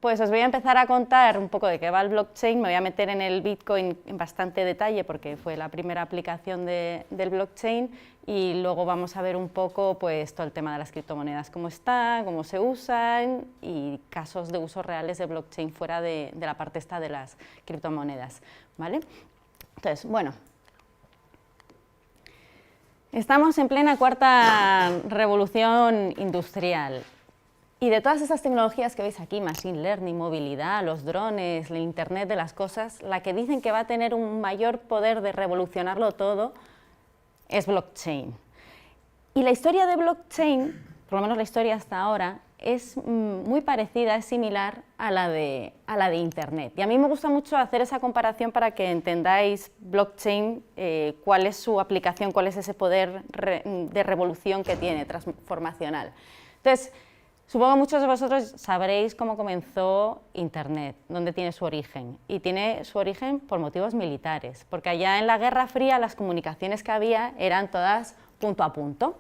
Pues os voy a empezar a contar un poco de qué va el blockchain. Me voy a meter en el Bitcoin en bastante detalle porque fue la primera aplicación del blockchain, y luego vamos a ver un poco pues, todo el tema de las criptomonedas, cómo están, cómo se usan y casos de usos reales de blockchain fuera de la parte esta de las criptomonedas, ¿vale? Entonces, bueno, estamos en plena cuarta revolución industrial. Y de todas esas tecnologías que veis aquí, machine learning, movilidad, los drones, el internet de las cosas, la que dicen que va a tener un mayor poder de revolucionarlo todo es blockchain. Y la historia de blockchain, por lo menos la historia hasta ahora, es muy parecida, es similar a la de internet. Y a mí me gusta mucho hacer esa comparación para que entendáis blockchain, cuál es su aplicación, cuál es ese poder de revolución que tiene, transformacional. Entonces, supongo que muchos de vosotros sabréis cómo comenzó Internet, dónde tiene su origen. Y tiene su origen por motivos militares, porque allá en la Guerra Fría las comunicaciones que había eran todas punto a punto,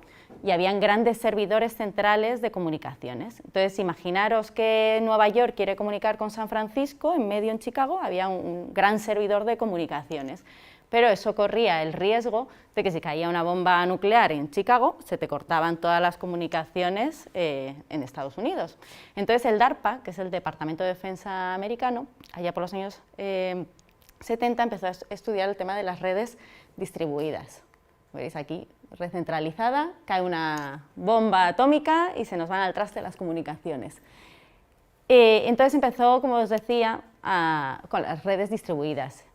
y habían grandes servidores centrales de comunicaciones. Entonces, imaginaros que Nueva York quiere comunicar con San Francisco, en medio en Chicago había un gran servidor de comunicaciones. Pero eso corría el riesgo de que si caía una bomba nuclear en Chicago, se te cortaban todas las comunicaciones en Estados Unidos. Entonces el DARPA, que es el Departamento de Defensa americano, allá por los años 70 empezó a estudiar el tema de las redes distribuidas. Veis aquí, red centralizada, cae una bomba atómica y se nos van al traste las comunicaciones. Entonces empezó, como os decía, con las redes distribuidas.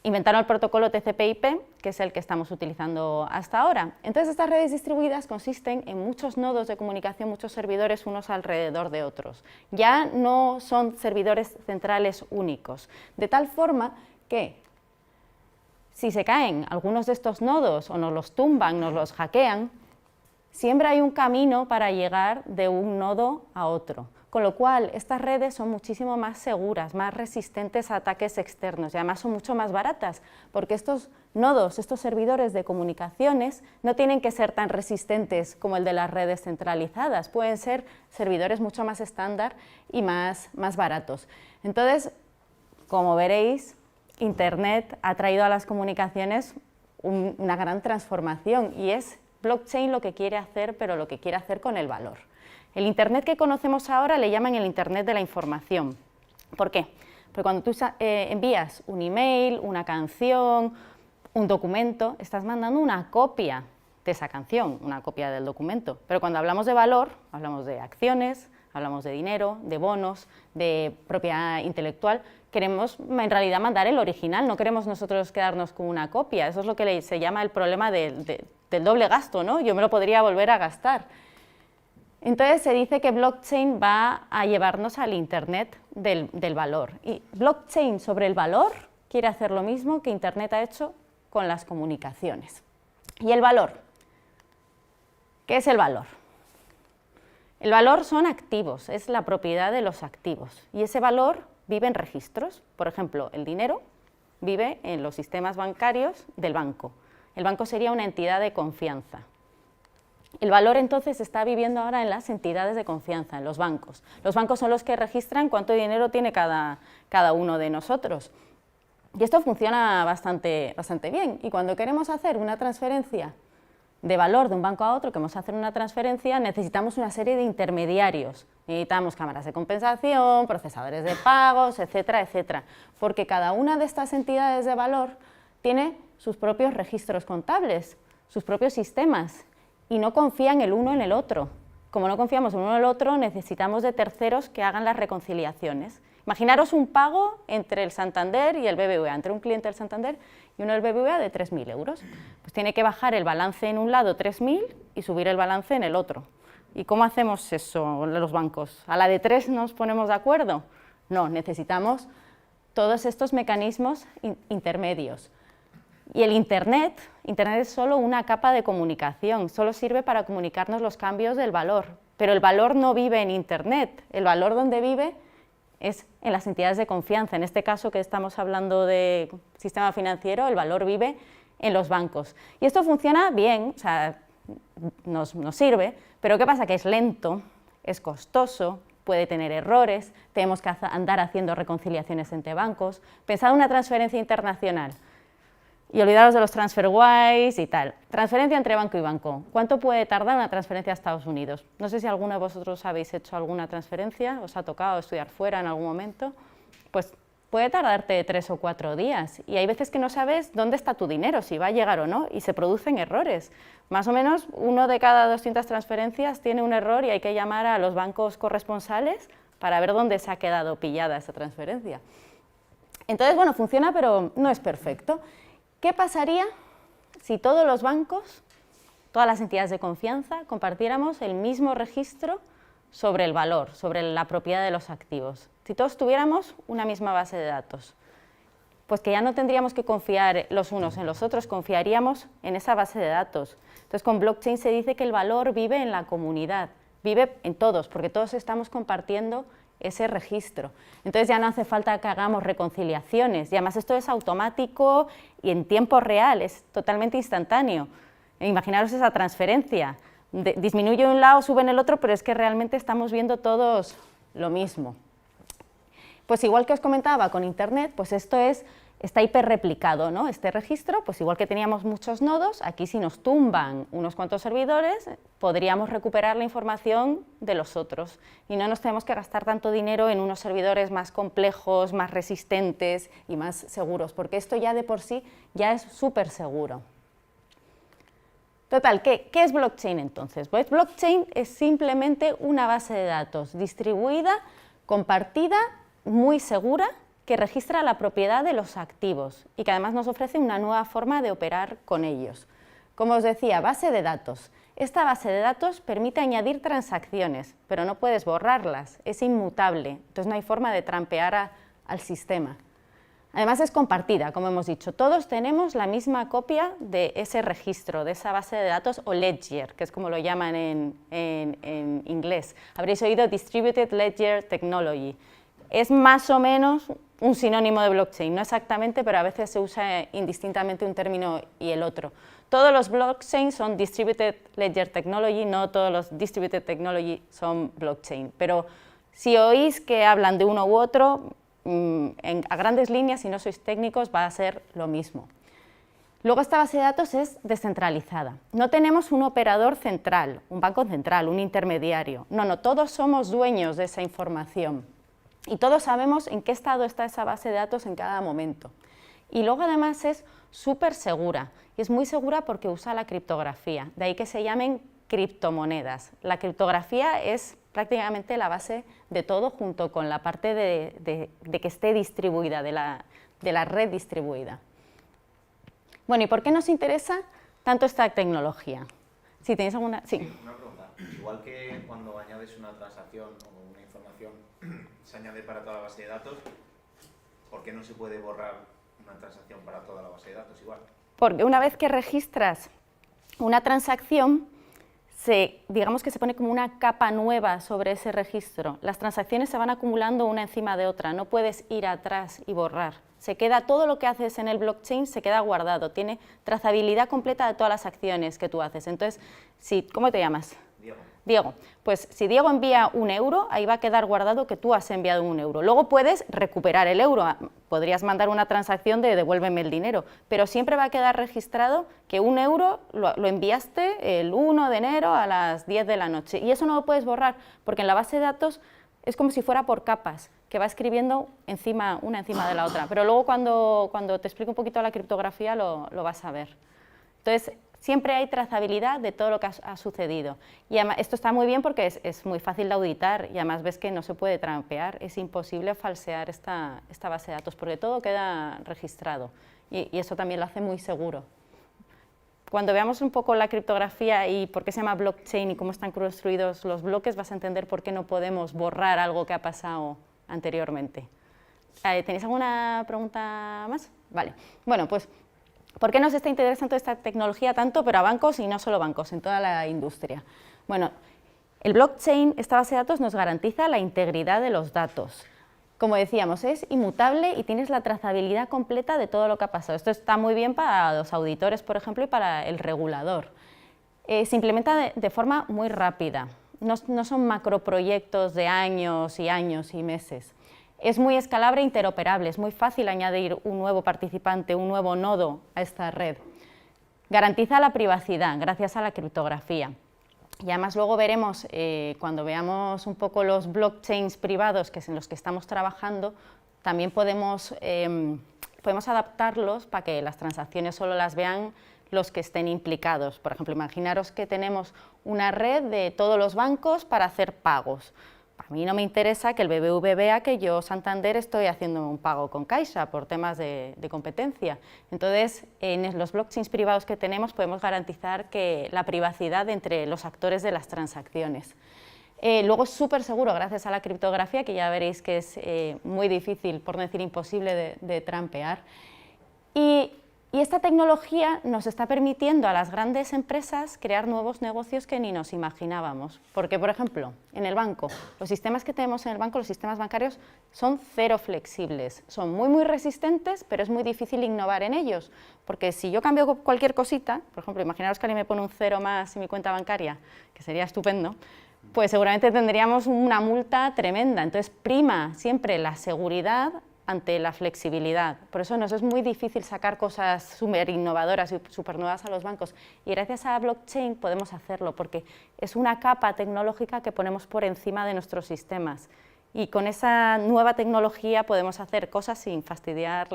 Inventaron el protocolo TCP/IP, que es el que estamos utilizando hasta ahora. Entonces, estas redes distribuidas consisten en muchos nodos de comunicación, muchos servidores unos alrededor de otros. Ya no son servidores centrales únicos, de tal forma que si se caen algunos de estos nodos o nos los tumban, nos los hackean, siempre hay un camino para llegar de un nodo a otro. Con lo cual, estas redes son muchísimo más seguras, más resistentes a ataques externos y además son mucho más baratas, porque estos nodos, estos servidores de comunicaciones no tienen que ser tan resistentes como el de las redes centralizadas, pueden ser servidores mucho más estándar y más baratos. Entonces, como veréis, Internet ha traído a las comunicaciones una gran transformación, y es blockchain lo que quiere hacer, pero lo que quiere hacer con el valor. El Internet que conocemos ahora le llaman el Internet de la información. ¿Por qué? Porque cuando tú envías un email, una canción, un documento, estás mandando una copia de esa canción, una copia del documento. Pero cuando hablamos de valor, hablamos de acciones, hablamos de dinero, de bonos, de propiedad intelectual. Queremos en realidad mandar el original, no queremos nosotros quedarnos con una copia. Eso es lo que se llama el problema del doble gasto, ¿no? Yo me lo podría volver a gastar. Entonces se dice que blockchain va a llevarnos al Internet del valor. Y blockchain sobre el valor quiere hacer lo mismo que Internet ha hecho con las comunicaciones. ¿Y el valor? ¿Qué es el valor? El valor son activos, es la propiedad de los activos. Y ese valor vive en registros. Por ejemplo, el dinero vive en los sistemas bancarios del banco. El banco sería una entidad de confianza. El valor entonces está viviendo ahora en las entidades de confianza, en los bancos. Los bancos son los que registran cuánto dinero tiene cada uno de nosotros. Y esto funciona bastante bien. Y cuando queremos hacer una transferencia de valor de un banco a otro, queremos hacer una transferencia, necesitamos una serie de intermediarios. Necesitamos cámaras de compensación, procesadores de pagos, etcétera, etcétera. Porque cada una de estas entidades de valor tiene sus propios registros contables, sus propios sistemas, y no confían el uno en el otro. Como no confiamos el uno en el otro, necesitamos de terceros que hagan las reconciliaciones. Imaginaros un pago entre el Santander y el BBVA, entre un cliente del Santander y uno del BBVA de 3.000 euros. Pues tiene que bajar el balance en un lado 3.000 y subir el balance en el otro. ¿Y cómo hacemos eso los bancos? ¿A la de 3 nos ponemos de acuerdo? No, necesitamos todos estos mecanismos intermedios. Y el Internet es solo una capa de comunicación, solo sirve para comunicarnos los cambios del valor, pero el valor no vive en Internet, el valor donde vive es en las entidades de confianza. En este caso que estamos hablando de sistema financiero, el valor vive en los bancos. Y esto funciona bien, o sea, nos sirve, pero ¿qué pasa? Que es lento, es costoso, puede tener errores, tenemos que andar haciendo reconciliaciones entre bancos. Pensad en una transferencia internacional y olvidaros de los TransferWise y tal. Transferencia entre banco y banco. ¿Cuánto puede tardar una transferencia a Estados Unidos? No sé si alguno de vosotros habéis hecho alguna transferencia, os ha tocado estudiar fuera en algún momento. Pues puede tardarte 3 o 4 días y hay veces que no sabes dónde está tu dinero, si va a llegar o no, y se producen errores. Más o menos 1 de cada 200 transferencias tiene un error y hay que llamar a los bancos corresponsales para ver dónde se ha quedado pillada esa transferencia. Entonces, bueno, funciona, pero no es perfecto. ¿Qué pasaría si todos los bancos, todas las entidades de confianza, compartiéramos el mismo registro sobre el valor, sobre la propiedad de los activos? Si todos tuviéramos una misma base de datos, pues que ya no tendríamos que confiar los unos en los otros, confiaríamos en esa base de datos. Entonces, con blockchain se dice que el valor vive en la comunidad, vive en todos, porque todos estamos compartiendo ese registro. Entonces ya no hace falta que hagamos reconciliaciones, y además esto es automático y en tiempo real, es totalmente instantáneo. Imaginaros esa transferencia, disminuye un lado, sube en el otro, pero es que realmente estamos viendo todos lo mismo. Pues igual que os comentaba con Internet, pues esto está hiperreplicado, ¿no? Este registro, pues igual que teníamos muchos nodos, aquí si nos tumban unos cuantos servidores, podríamos recuperar la información de los otros y no nos tenemos que gastar tanto dinero en unos servidores más complejos, más resistentes y más seguros, porque esto ya de por sí ya es súper seguro. Total, ¿qué es blockchain entonces? Pues blockchain es simplemente una base de datos distribuida, compartida, muy segura, que registra la propiedad de los activos y que además nos ofrece una nueva forma de operar con ellos. Como os decía, base de datos. Esta base de datos permite añadir transacciones, pero no puedes borrarlas, es inmutable, entonces no hay forma de trampear al sistema. Además es compartida, como hemos dicho, todos tenemos la misma copia de ese registro, de esa base de datos o ledger, que es como lo llaman en inglés. Habréis oído Distributed Ledger Technology. Es más o menos un sinónimo de blockchain, no exactamente, pero a veces se usa indistintamente un término y el otro. Todos los blockchains son Distributed Ledger Technology, no todos los Distributed Technology son blockchain, pero si oís que hablan de uno u otro, a grandes líneas, si no sois técnicos, va a ser lo mismo. Luego esta base de datos es descentralizada. No tenemos un operador central, un banco central, un intermediario. No, todos somos dueños de esa información. Y todos sabemos en qué estado está esa base de datos en cada momento. Y luego además es súper segura, y es muy segura porque usa la criptografía, de ahí que se llamen criptomonedas. La criptografía es prácticamente la base de todo, junto con la parte de que esté distribuida, de la red distribuida. Bueno, ¿y por qué nos interesa tanto esta tecnología? Si tenéis alguna... Sí. Una pregunta. Igual que cuando añades una transacción o una información se añade para toda la base de datos, ¿por qué no se puede borrar una transacción para toda la base de datos igual? Porque una vez que registras una transacción, digamos que se pone como una capa nueva sobre ese registro. Las transacciones se van acumulando una encima de otra, no puedes ir atrás y borrar. Se queda todo lo que haces en el blockchain, se queda guardado, tiene trazabilidad completa de todas las acciones que tú haces. Entonces, ¿cómo te llamas? Diego. Diego, pues si Diego envía 1 euro, ahí va a quedar guardado que tú has enviado 1 euro. Luego puedes recuperar el euro, podrías mandar una transacción de devuélveme el dinero, pero siempre va a quedar registrado que 1 euro lo enviaste el 1 de enero a las 10 de la noche. Y eso no lo puedes borrar, porque en la base de datos es como si fuera por capas, que va escribiendo una encima de la otra. Pero luego cuando te explico un poquito la criptografía lo vas a ver. Entonces, siempre hay trazabilidad de todo lo que ha sucedido. Y además, esto está muy bien porque es muy fácil de auditar y además ves que no se puede trampear, es imposible falsear esta base de datos porque todo queda registrado y eso también lo hace muy seguro. Cuando veamos un poco la criptografía y por qué se llama blockchain y cómo están construidos los bloques, vas a entender por qué no podemos borrar algo que ha pasado anteriormente. ¿Tenéis alguna pregunta más? Vale. Bueno, pues ¿por qué nos está interesando esta tecnología tanto, pero a bancos y no solo bancos, en toda la industria? Bueno, el blockchain, esta base de datos, nos garantiza la integridad de los datos. Como decíamos, es inmutable y tienes la trazabilidad completa de todo lo que ha pasado. Esto está muy bien para los auditores, por ejemplo, y para el regulador. Se implementa de forma muy rápida. no son macroproyectos de años y años y meses. Es muy escalable e interoperable, es muy fácil añadir un nuevo participante, un nuevo nodo a esta red. Garantiza la privacidad gracias a la criptografía. Y además luego veremos, cuando veamos un poco los blockchains privados en los que estamos trabajando, también podemos adaptarlos para que las transacciones solo las vean los que estén implicados. Por ejemplo, imaginaros que tenemos una red de todos los bancos para hacer pagos. A mí no me interesa que el BBV vea que yo, Santander, estoy haciendo un pago con Caixa por temas de competencia. Entonces, en los blockchains privados que tenemos podemos garantizar que la privacidad entre los actores de las transacciones. Luego es súper seguro gracias a la criptografía, que ya veréis que es muy difícil, por no decir imposible, de trampear. Y esta tecnología nos está permitiendo a las grandes empresas crear nuevos negocios que ni nos imaginábamos. Porque, por ejemplo, en el banco, los sistemas que tenemos en el banco, los sistemas bancarios, son cero flexibles. Son muy resistentes, pero es muy difícil innovar en ellos. Porque si yo cambio cualquier cosita, por ejemplo, imaginaros que alguien me pone un 0 más en mi cuenta bancaria, que sería estupendo, pues seguramente tendríamos una multa tremenda. Entonces, prima siempre la seguridad ante la flexibilidad. Por eso nos es muy difícil sacar cosas súper innovadoras y súper nuevas a los bancos. Y gracias a blockchain podemos hacerlo, porque es una capa tecnológica que ponemos por encima de nuestros sistemas. Y con esa nueva tecnología podemos hacer cosas sin fastidiar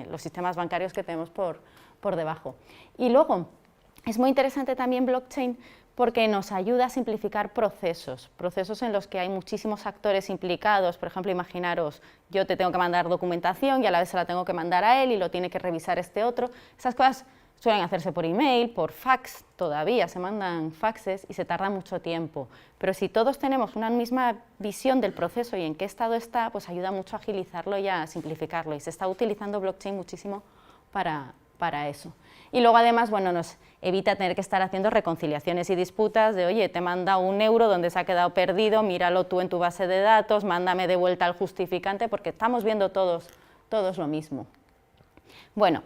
los sistemas bancarios que tenemos por debajo. Y luego, es muy interesante también blockchain porque nos ayuda a simplificar procesos en los que hay muchísimos actores implicados. Por ejemplo, imaginaros, yo te tengo que mandar documentación y a la vez se la tengo que mandar a él y lo tiene que revisar este otro. Esas cosas suelen hacerse por email, por fax, todavía se mandan faxes y se tarda mucho tiempo. Pero si todos tenemos una misma visión del proceso y en qué estado está, pues ayuda mucho a agilizarlo y a simplificarlo. Y se está utilizando blockchain muchísimo para eso. Y luego además, bueno, nos evita tener que estar haciendo reconciliaciones y disputas de, oye, te manda un euro donde se ha quedado perdido, míralo tú en tu base de datos, mándame de vuelta al justificante, porque estamos viendo todos lo mismo. Bueno,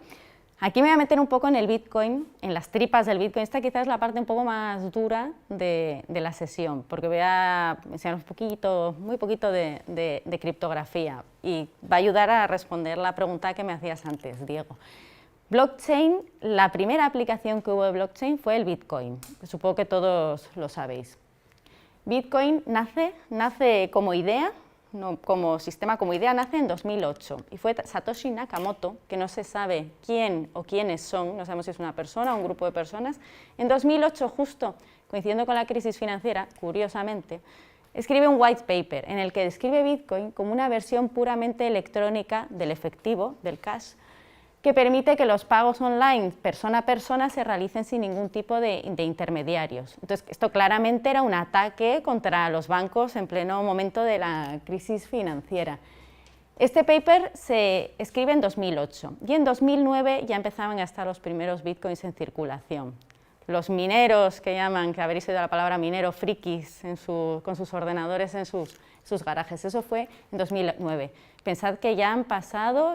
aquí me voy a meter un poco en el Bitcoin, en las tripas del Bitcoin. Esta quizás es la parte un poco más dura de la sesión, porque voy a enseñar muy poquito de criptografía y va a ayudar a responder la pregunta que me hacías antes, Diego. Blockchain, la primera aplicación que hubo de blockchain fue el Bitcoin, que supongo que todos lo sabéis. Bitcoin nace como idea, no como sistema, como idea, nace en 2008 y fue Satoshi Nakamoto, que no se sabe quién o quiénes son, no sabemos si es una persona o un grupo de personas. En 2008, justo coincidiendo con la crisis financiera, curiosamente, escribe un white paper en el que describe Bitcoin como una versión puramente electrónica del efectivo, del cash, que permite que los pagos online persona a persona se realicen sin ningún tipo de intermediarios. Entonces, esto claramente era un ataque contra los bancos en pleno momento de la crisis financiera. Este paper se escribe en 2008 y en 2009 ya empezaban a estar los primeros bitcoins en circulación. Los mineros, que llaman, que habréis oído la palabra minero, frikis, con sus ordenadores en sus garajes. Eso fue en 2009. Pensad que ya han pasado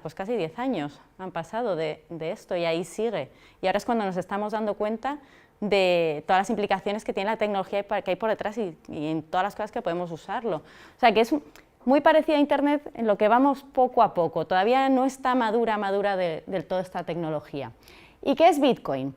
pues casi 10 años han pasado de esto y ahí sigue. Y ahora es cuando nos estamos dando cuenta de todas las implicaciones que tiene la tecnología que hay por detrás y en todas las cosas que podemos usarlo. O sea que es muy parecido a Internet en lo que vamos poco a poco. Todavía no está madura del todo esta tecnología. ¿Y qué es Bitcoin?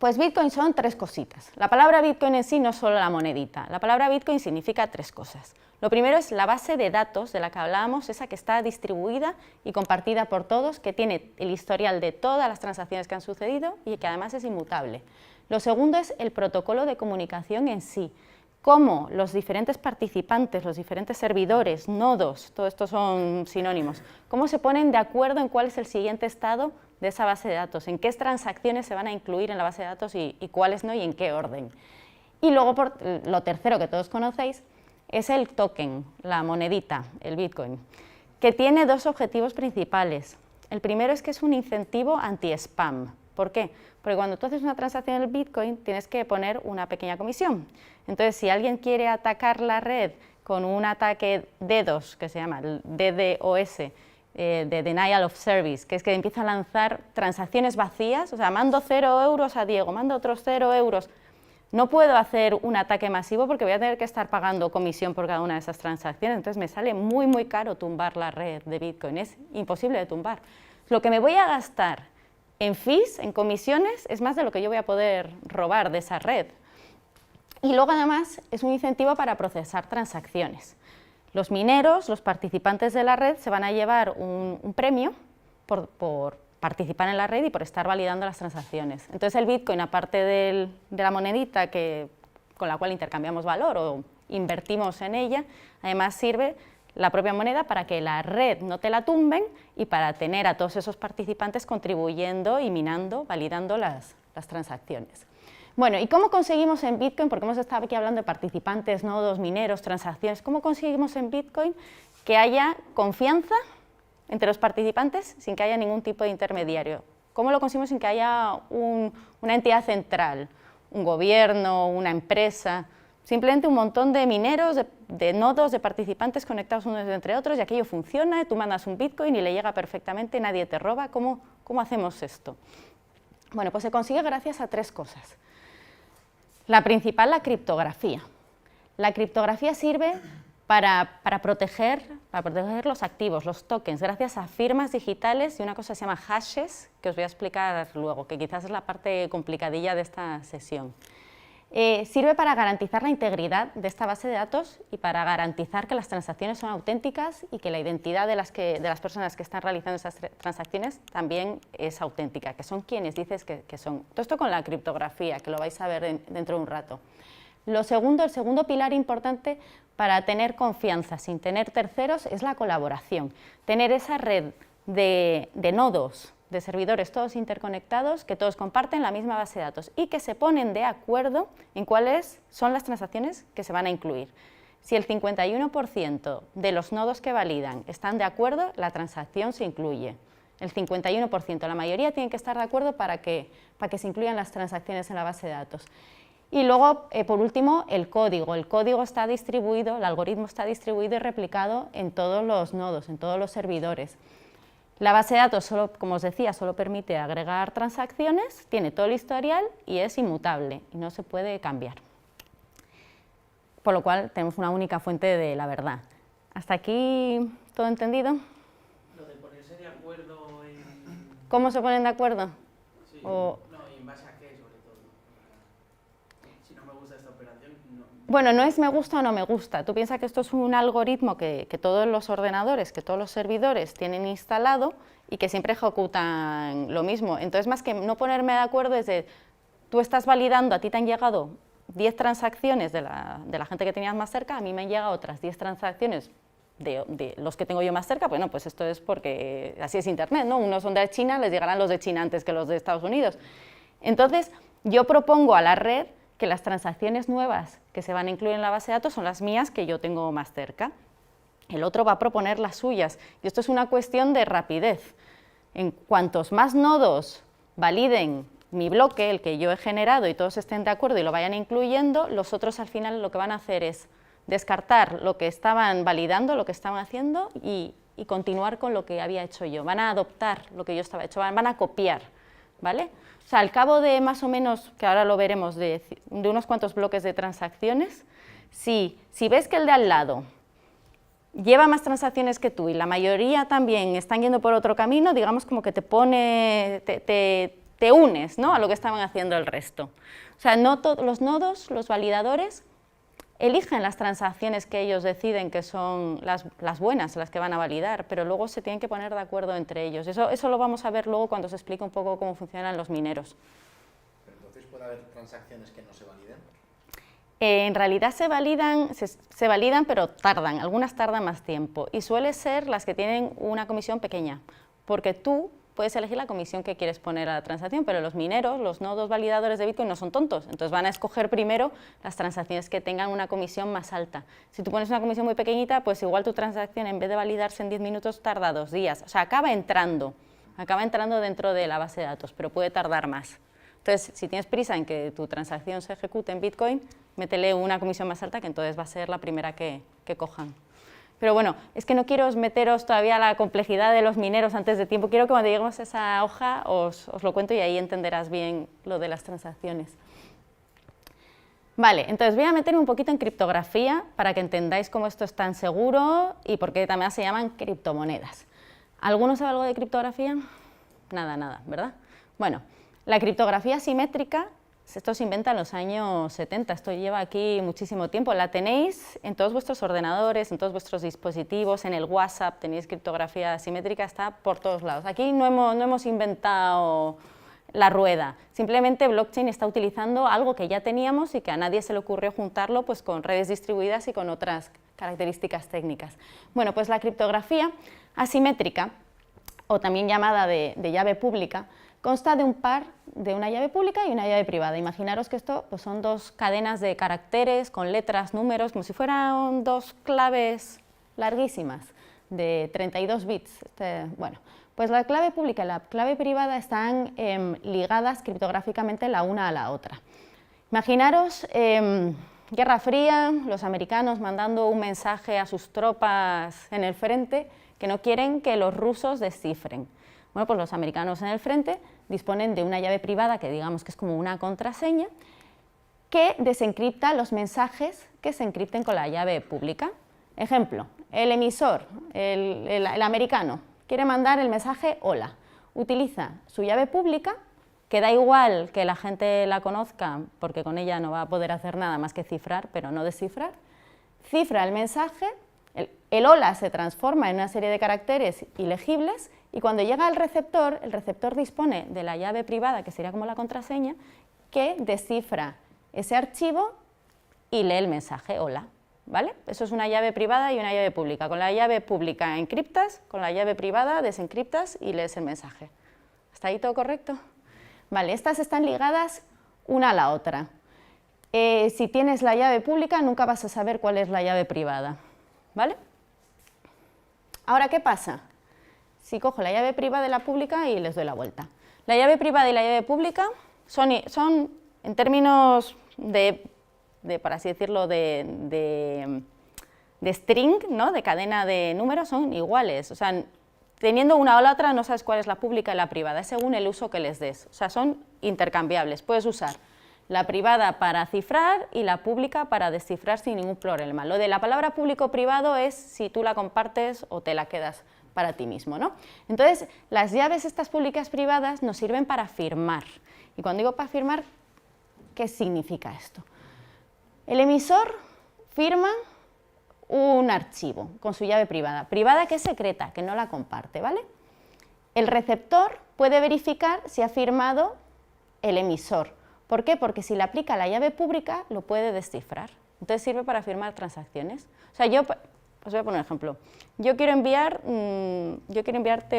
Pues Bitcoin son 3 cositas. La palabra Bitcoin en sí no es solo la monedita. La palabra Bitcoin significa 3 cosas. Lo primero es la base de datos de la que hablábamos, esa que está distribuida y compartida por todos, que tiene el historial de todas las transacciones que han sucedido y que además es inmutable. Lo segundo es el protocolo de comunicación en sí. Cómo los diferentes participantes, los diferentes servidores, nodos, todo esto son sinónimos, cómo se ponen de acuerdo en cuál es el siguiente estado de esa base de datos, en qué transacciones se van a incluir en la base de datos y cuáles no y en qué orden. Y luego, lo tercero que todos conocéis, es el token, la monedita, el Bitcoin, que tiene 2 objetivos principales. El primero es que es un incentivo anti-spam. ¿Por qué? Porque cuando tú haces una transacción en el Bitcoin tienes que poner una pequeña comisión. Entonces, si alguien quiere atacar la red con un ataque DDoS, que se llama el DDoS, de Denial of Service, que es que empieza a lanzar transacciones vacías, o sea, mando 0 euros a Diego, mando otros 0 euros, No puedo hacer un ataque masivo porque voy a tener que estar pagando comisión por cada una de esas transacciones, entonces me sale muy, muy caro tumbar la red de Bitcoin, es imposible de tumbar. Lo que me voy a gastar en fees, en comisiones, es más de lo que yo voy a poder robar de esa red. Y luego además es un incentivo para procesar transacciones. Los mineros, los participantes de la red, se van a llevar un premio por participar en la red y por estar validando las transacciones. Entonces el Bitcoin, aparte de la monedita con la cual intercambiamos valor o invertimos en ella, además sirve la propia moneda para que la red no te la tumben y para tener a todos esos participantes contribuyendo y minando, validando las transacciones. Bueno, ¿y cómo conseguimos en Bitcoin, porque hemos estado aquí hablando de participantes, nodos, mineros, transacciones, cómo conseguimos en Bitcoin que haya confianza entre los participantes sin que haya ningún tipo de intermediario? ¿Cómo lo conseguimos sin que haya una entidad central, un gobierno, una empresa? Simplemente un montón de mineros, de nodos, de participantes conectados unos entre otros y aquello funciona, tú mandas un Bitcoin y le llega perfectamente, nadie te roba. ¿Cómo hacemos esto? Bueno, pues se consigue gracias a tres cosas. La principal, la criptografía. La criptografía sirve para proteger los activos, los tokens, gracias a firmas digitales y una cosa que se llama hashes, que os voy a explicar luego, que quizás es la parte complicadilla de esta sesión. Sirve para garantizar la integridad de esta base de datos y para garantizar que las transacciones son auténticas y que la identidad de las personas que están realizando esas transacciones también es auténtica, que son quienes dices que son. Todo esto con la criptografía, que lo vais a ver dentro de un rato. El segundo pilar importante para tener confianza sin tener terceros es la colaboración. Tener esa red de nodos, de servidores todos interconectados, que todos comparten la misma base de datos y que se ponen de acuerdo en cuáles son las transacciones que se van a incluir. Si el 51% de los nodos que validan están de acuerdo, la transacción se incluye. El 51%, la mayoría tienen que estar de acuerdo para que se incluyan las transacciones en la base de datos. Y luego, por último, el código. El código está distribuido, el algoritmo está distribuido y replicado en todos los nodos, en todos los servidores. La base de datos, como os decía, solo permite agregar transacciones, tiene todo el historial y es inmutable y no se puede cambiar. Por lo cual tenemos una única fuente de la verdad. ¿Hasta aquí todo entendido? Lo de ponerse de acuerdo en... ¿Cómo se ponen de acuerdo? Sí, o... no, ¿y en base a qué sobre todo? Si no me gusta esta operación, no... Bueno, no es me gusta o no me gusta. Tú piensas que esto es un algoritmo que todos los ordenadores, que todos los servidores tienen instalado y que siempre ejecutan lo mismo. Entonces, más que no ponerme de acuerdo, es de, tú estás validando, a ti te han llegado 10 transacciones de la gente que tenías más cerca, a mí me han llegado otras 10 transacciones de los que tengo yo más cerca. Bueno, pues esto es porque así es Internet, ¿no? Unos son de China, les llegarán los de China antes que los de Estados Unidos. Entonces, yo propongo a la red que las transacciones nuevas que se van a incluir en la base de datos son las mías que yo tengo más cerca. El otro va a proponer las suyas. Y esto es una cuestión de rapidez. En cuantos más nodos validen mi bloque, el que yo he generado, y todos estén de acuerdo y lo vayan incluyendo, los otros al final lo que van a hacer es descartar lo que estaban validando, lo que estaban haciendo y continuar con lo que había hecho yo. Van a adoptar lo que yo estaba hecho, van a copiar, ¿vale? O sea, al cabo de más o menos, que ahora lo veremos, de unos cuantos bloques de transacciones, si ves que el de al lado lleva más transacciones que tú y la mayoría también están yendo por otro camino, digamos como que te unes, ¿no?, a lo que estaban haciendo el resto. O sea, no todos los nodos, los validadores, eligen las transacciones que ellos deciden que son las buenas, las que van a validar, pero luego se tienen que poner de acuerdo entre ellos. Eso lo vamos a ver luego cuando os explique un poco cómo funcionan los mineros. ¿Pero entonces puede haber transacciones que no se validen? En realidad se validan, pero tardan, algunas tardan más tiempo, y suele ser las que tienen una comisión pequeña, porque tú puedes elegir la comisión que quieres poner a la transacción, pero los mineros, los nodos validadores de Bitcoin no son tontos, entonces van a escoger primero las transacciones que tengan una comisión más alta. Si tú pones una comisión muy pequeñita, pues igual tu transacción en vez de validarse en 10 minutos tarda 2 días, o sea, acaba entrando dentro de la base de datos, pero puede tardar más. Entonces, si tienes prisa en que tu transacción se ejecute en Bitcoin, métele una comisión más alta, que entonces va a ser la primera que cojan. Pero bueno, es que no quiero meteros todavía a la complejidad de los mineros antes de tiempo. Quiero que cuando lleguemos a esa hoja os lo cuento y ahí entenderás bien lo de las transacciones. Vale, entonces voy a meterme un poquito en criptografía para que entendáis cómo esto es tan seguro y por qué también se llaman criptomonedas. ¿Alguno sabe algo de criptografía? Nada, ¿verdad? Bueno, la criptografía simétrica, esto se inventa en los años 70, esto lleva aquí muchísimo tiempo, la tenéis en todos vuestros ordenadores, en todos vuestros dispositivos, en el WhatsApp tenéis criptografía simétrica, está por todos lados. Aquí no hemos inventado la rueda, simplemente blockchain está utilizando algo que ya teníamos y que a nadie se le ocurrió juntarlo pues, con redes distribuidas y con otras características técnicas. Bueno, pues la criptografía asimétrica, o también llamada de llave pública, consta de un par de una llave pública y una llave privada. Imaginaros que esto pues, son dos cadenas de caracteres con letras, números, como si fueran dos claves larguísimas de 32 bits. Bueno, pues la clave pública y la clave privada están ligadas criptográficamente la una a la otra. Imaginaros Guerra Fría, los americanos mandando un mensaje a sus tropas en el frente que no quieren que los rusos descifren. Bueno, pues los americanos en el frente disponen de una llave privada que digamos que es como una contraseña que desencripta los mensajes que se encripten con la llave pública. Ejemplo, el emisor, el americano, quiere mandar el mensaje hola, utiliza su llave pública, que da igual que la gente la conozca porque con ella no va a poder hacer nada más que cifrar, pero no descifrar, cifra el mensaje, el hola se transforma en una serie de caracteres ilegibles y cuando llega al receptor, el receptor dispone de la llave privada, que sería como la contraseña, que descifra ese archivo y lee el mensaje hola. ¿Vale? Eso es una llave privada y una llave pública. Con la llave pública encriptas, con la llave privada desencriptas y lees el mensaje. ¿Está ahí todo correcto? Vale, estas están ligadas una a la otra. Si tienes la llave pública, nunca vas a saber cuál es la llave privada. ¿Vale? Ahora, ¿qué pasa? Si cojo la llave privada y la pública y les doy la vuelta. La llave privada y la llave pública son en términos por así decirlo, de string, ¿no? De cadena de números, son iguales. O sea, teniendo una o la otra no sabes cuál es la pública y la privada, es según el uso que les des. O sea, son intercambiables. Puedes usar la privada para cifrar y la pública para descifrar sin ningún problema. Lo de la palabra público-privado es si tú la compartes o te la quedas para ti mismo, ¿no? Entonces, las llaves estas públicas privadas nos sirven para firmar. Y cuando digo para firmar, ¿qué significa esto? El emisor firma un archivo con su llave privada, que es secreta, que no la comparte, ¿vale? El receptor puede verificar si ha firmado el emisor. ¿Por qué? Porque si le aplica la llave pública, lo puede descifrar. Entonces sirve para firmar transacciones. O sea, os voy a poner un ejemplo. Yo quiero enviarte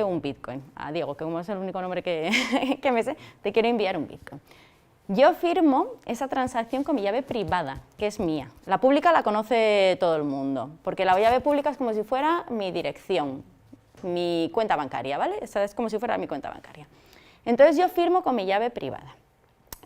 un Bitcoin. A Diego, que como es el único nombre que me sé, te quiero enviar un Bitcoin. Yo firmo esa transacción con mi llave privada, que es mía. La pública la conoce todo el mundo, porque la llave pública es como si fuera mi dirección, mi cuenta bancaria, ¿vale? Esa es como si fuera mi cuenta bancaria. Entonces yo firmo con mi llave privada.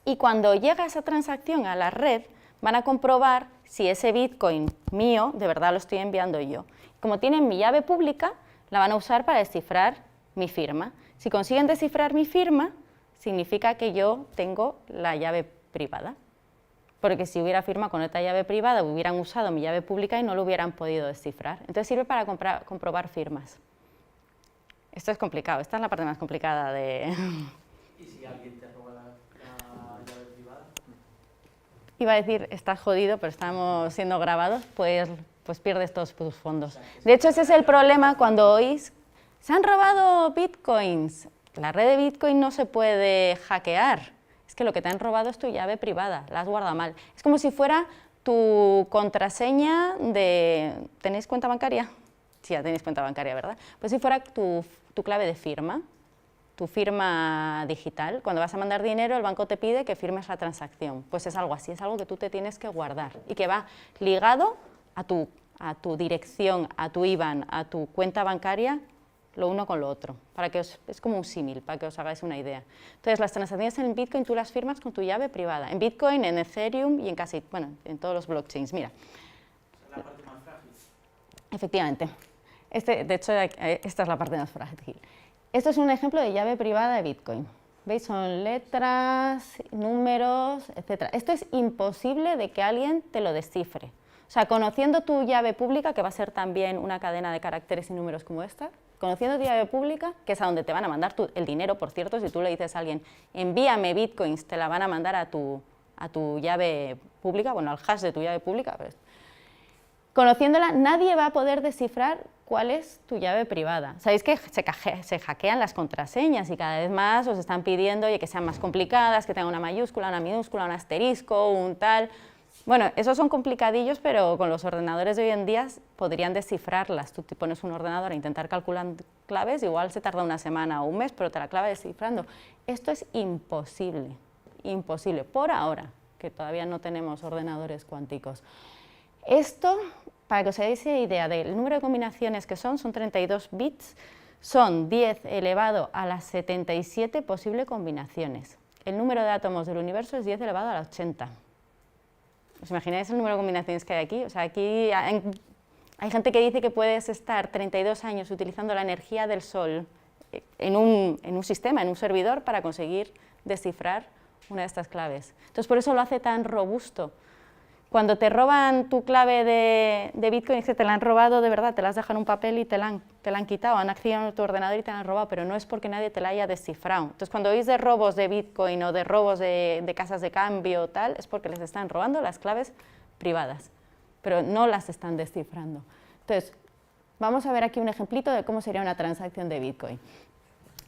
Y cuando llega esa transacción a la red, van a comprobar si ese Bitcoin mío de verdad lo estoy enviando yo. Como tienen mi llave pública, la van a usar para descifrar mi firma. Si consiguen descifrar mi firma, significa que yo tengo la llave privada, porque si hubiera firmado con otra llave privada hubieran usado mi llave pública y no lo hubieran podido descifrar. Entonces sirve para comprobar firmas. Esto es complicado, esta es la parte más complicada de... ¿Y si alguien te roba la llave privada? Iba a decir, estás jodido, pero estamos siendo grabados, pues pierdes todos tus fondos. De hecho, ese es el problema cuando oís, se han robado bitcoins. La red de Bitcoin no se puede hackear, es que lo que te han robado es tu llave privada, la has guardado mal. Es como si fuera tu contraseña de... ¿Tenéis cuenta bancaria? Sí, ya tenéis cuenta bancaria, ¿verdad? Pues si fuera tu clave de firma, tu firma digital. Cuando vas a mandar dinero, el banco te pide que firmes la transacción. Pues es algo así, es algo que tú te tienes que guardar y que va ligado a tu dirección, a tu IBAN, a tu cuenta bancaria, lo uno con lo otro, es como un símil, para que os hagáis una idea. Entonces, las transacciones en Bitcoin tú las firmas con tu llave privada, en Bitcoin, en Ethereum y en todos los blockchains. Mira. Es la parte más frágil. Efectivamente. De hecho, esta es la parte más frágil. Esto es un ejemplo de llave privada de Bitcoin. ¿Veis? Son letras, números, etc. Esto es imposible de que alguien te lo descifre. O sea, conociendo tu llave pública, que va a ser también una cadena de caracteres y números como esta, conociendo tu llave pública, que es a donde te van a mandar el dinero, por cierto, si tú le dices a alguien, envíame bitcoins, te la van a mandar a tu llave pública, bueno, al hash de tu llave pública. Pues, conociéndola, nadie va a poder descifrar cuál es tu llave privada. Sabéis que se hackean las contraseñas y cada vez más os están pidiendo oye, que sean más complicadas, que tengan una mayúscula, una minúscula, un asterisco, un tal. Bueno, esos son complicadillos, pero con los ordenadores de hoy en día podrían descifrarlas. Tú te pones un ordenador a intentar calcular claves, igual se tarda una semana o un mes, pero te la clava descifrando. Esto es imposible, imposible, por ahora, que todavía no tenemos ordenadores cuánticos. Esto, para que os hagáis idea del número de combinaciones que son 32 bits, son 10 elevado a las 77 posibles combinaciones. El número de átomos del universo es 10 elevado a la 80. ¿Os imagináis el número de combinaciones que hay aquí? O sea, aquí hay gente que dice que puedes estar 32 años utilizando la energía del Sol en un sistema, en un servidor, para conseguir descifrar una de estas claves. Entonces, por eso lo hace tan robusto. Cuando te roban tu clave de Bitcoin, es que te la han robado de verdad, te la has dejado en un papel y te la han quitado, han accedido a tu ordenador y te la han robado, pero no es porque nadie te la haya descifrado. Entonces, cuando oís de robos de Bitcoin o de robos de casas de cambio o tal, es porque les están robando las claves privadas, pero no las están descifrando. Entonces, vamos a ver aquí un ejemplito de cómo sería una transacción de Bitcoin.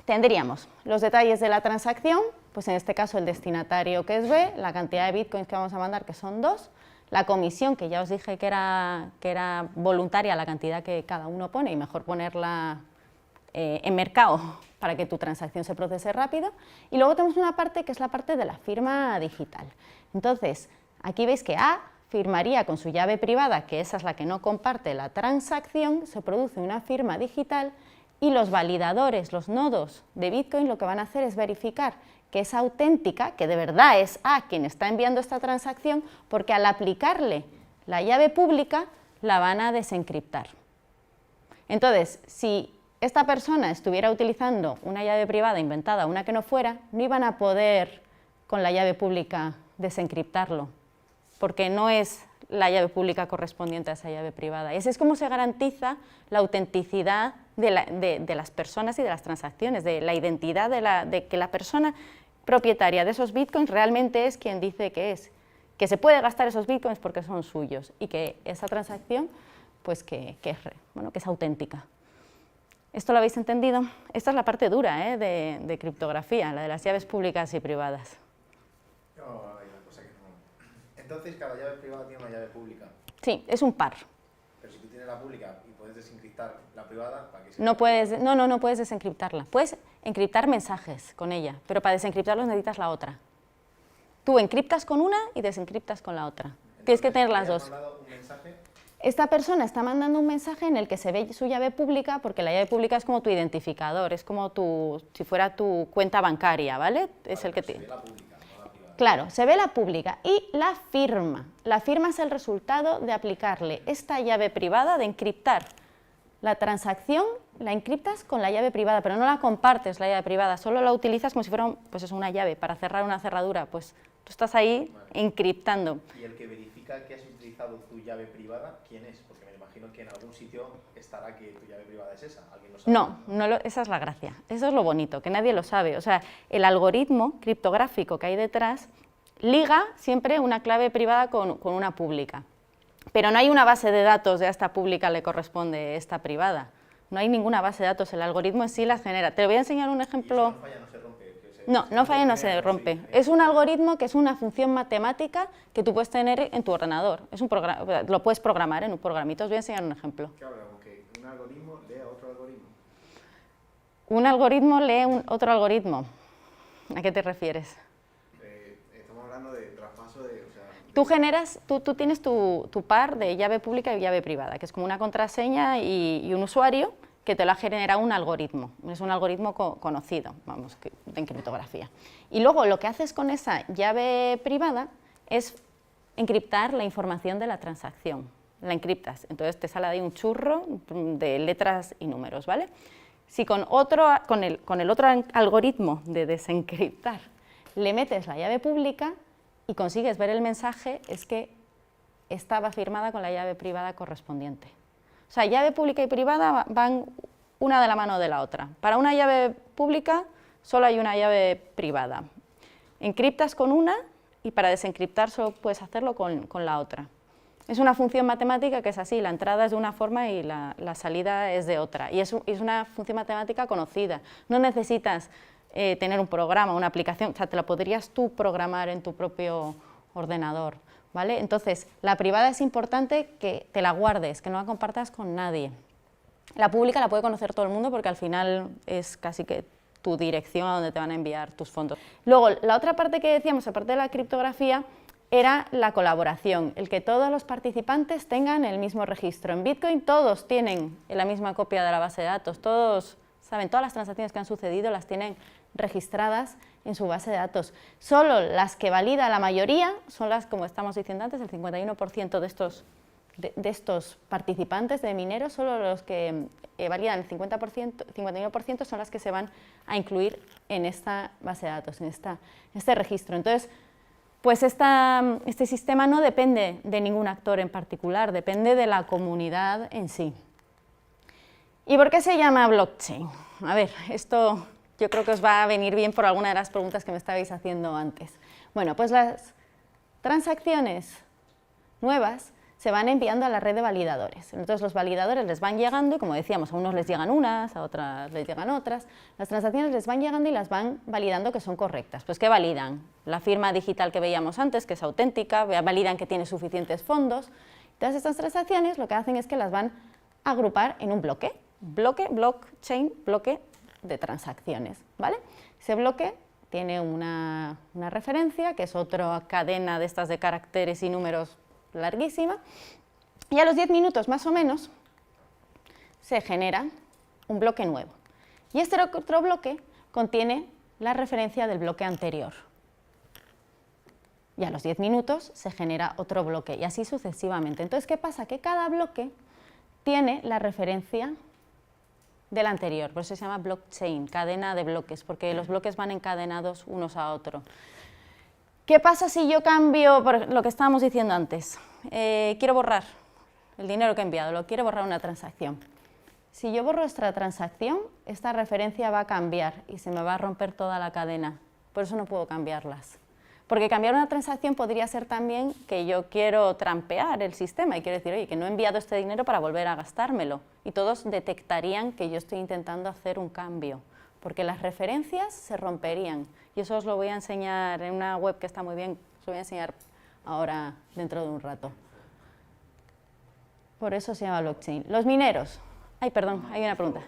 Tendríamos los detalles de la transacción, pues en este caso el destinatario, que es B, la cantidad de Bitcoins que vamos a mandar, que son 2, la comisión, que ya os dije que era voluntaria la cantidad que cada uno pone y mejor ponerla en mercado para que tu transacción se procese rápido. Y luego tenemos una parte que es la parte de la firma digital. Entonces, aquí veis que A firmaría con su llave privada, que esa es la que no comparte la transacción, se produce una firma digital y los validadores, los nodos de Bitcoin, lo que van a hacer es verificar que es auténtica, que de verdad es A quien está enviando esta transacción, porque al aplicarle la llave pública la van a desencriptar. Entonces, si esta persona estuviera utilizando una llave privada inventada, una que no fuera, no iban a poder con la llave pública desencriptarlo, porque no es la llave pública correspondiente a esa llave privada. Y así es como se garantiza la autenticidad de las personas y de las transacciones, de la identidad de que la persona propietaria de esos bitcoins realmente es quien dice que es, que se puede gastar esos bitcoins porque son suyos y que esa transacción pues que es auténtica. ¿Esto lo habéis entendido? Esta es la parte dura de criptografía, la de las llaves públicas y privadas. No, hay una cosa que no. Entonces, cada llave privada tiene una llave pública. Sí, es un par. Pero si tú tienes la pública y puedes desencriptar la privada, ¿para qué se No puedes desencriptarla. Puedes encriptar mensajes con ella, pero para desencriptarlos necesitas la otra. Tú encriptas con una y desencriptas con la otra. Entonces, tienes que tener las dos. Un mensaje. Esta persona está mandando un mensaje en el que se ve su llave pública, porque la llave pública es como tu identificador, es como si fuera tu cuenta bancaria, ¿vale? Es el que se ve la pública, no la privada. Claro, se ve la pública y la firma. La firma es el resultado de aplicarle esta llave privada, de encriptar la transacción, la encriptas con la llave privada, pero no la compartes la llave privada, solo la utilizas como si fuera una llave para cerrar una cerradura, pues tú estás ahí encriptando. ¿Y el que verifica que has utilizado tu llave privada, quién es? Porque me imagino que en algún sitio estará que tu llave privada es esa. ¿Alguien lo sabe? Esa es la gracia, eso es lo bonito, que nadie lo sabe. O sea, el algoritmo criptográfico que hay detrás liga siempre una clave privada con una pública. Pero no hay una base de datos de a esta pública le corresponde esta privada. No hay ninguna base de datos, el algoritmo en sí las genera. Te voy a enseñar un ejemplo. ¿Y eso no falla, no se rompe? No falla, no se rompe. Es un algoritmo que es una función matemática que tú puedes tener en tu ordenador. Lo puedes programar en un programito. Os voy a enseñar un ejemplo. ¿Qué hablamos? ¿Que un algoritmo lee a otro algoritmo? Un algoritmo lee otro algoritmo. ¿A qué te refieres? Estamos hablando de traspaso de... Tú tienes tu par de llave pública y llave privada, que es como una contraseña y un usuario que te lo ha generado un algoritmo. Es un algoritmo conocido, de criptografía. Y luego lo que haces con esa llave privada es encriptar la información de la transacción. La encriptas, entonces te sale ahí un churro de letras y números, ¿vale? Si con el otro algoritmo de desencriptar le metes la llave pública y consigues ver el mensaje, es que estaba firmada con la llave privada correspondiente. O sea, llave pública y privada van una de la mano de la otra. Para una llave pública solo hay una llave privada. Encriptas con una y para desencriptar solo puedes hacerlo con la otra. Es una función matemática que es así, la entrada es de una forma y la salida es de otra. Y es una función matemática conocida. No necesitas tener un programa, una aplicación, o sea, te la podrías tú programar en tu propio ordenador, ¿vale? Entonces, la privada es importante que te la guardes, que no la compartas con nadie. La pública la puede conocer todo el mundo porque al final es casi que tu dirección a donde te van a enviar tus fondos. Luego, la otra parte que decíamos, aparte de la criptografía, era la colaboración, el que todos los participantes tengan el mismo registro. En Bitcoin todos tienen la misma copia de la base de datos, todos saben, todas las transacciones que han sucedido las tienen registradas en su base de datos. Solo las que valida la mayoría son las, como estamos diciendo antes, el 51% de estos participantes de mineros, solo los que validan el 51% son las que se van a incluir en esta base de datos, en este registro. Entonces, pues este sistema no depende de ningún actor en particular, depende de la comunidad en sí. ¿Y por qué se llama blockchain? A ver, esto yo creo que os va a venir bien por alguna de las preguntas que me estabais haciendo antes. Bueno, pues las transacciones nuevas se van enviando a la red de validadores. Entonces los validadores les van llegando y, como decíamos, a unos les llegan unas, a otras les llegan otras. Las transacciones les van llegando y las van validando que son correctas. Pues ¿qué validan? La firma digital que veíamos antes, que es auténtica, validan que tiene suficientes fondos. Todas estas transacciones lo que hacen es que las van a agrupar en un bloque, blockchain, bloque de transacciones, ¿vale? Ese bloque tiene una referencia, que es otra cadena de estas de caracteres y números larguísima, y a los 10 minutos más o menos se genera un bloque nuevo. Y este otro bloque contiene la referencia del bloque anterior. Y a los 10 minutos se genera otro bloque, y así sucesivamente. Entonces, ¿qué pasa? Que cada bloque tiene la referencia del anterior, por eso se llama blockchain, cadena de bloques, porque los bloques van encadenados unos a otros. ¿Qué pasa si yo cambio, por lo que estábamos diciendo antes? Quiero borrar el dinero que he enviado, lo quiero borrar una transacción. Si yo borro esta transacción, esta referencia va a cambiar y se me va a romper toda la cadena. Por eso no puedo cambiarlas. Porque cambiar una transacción podría ser también que yo quiero trampear el sistema y quiero decir, oye, que no he enviado este dinero para volver a gastármelo. Y todos detectarían que yo estoy intentando hacer un cambio, porque las referencias se romperían. Y eso os lo voy a enseñar en una web que está muy bien, os lo voy a enseñar ahora dentro de un rato. Por eso se llama blockchain. Los mineros. Ay, perdón, hay una pregunta.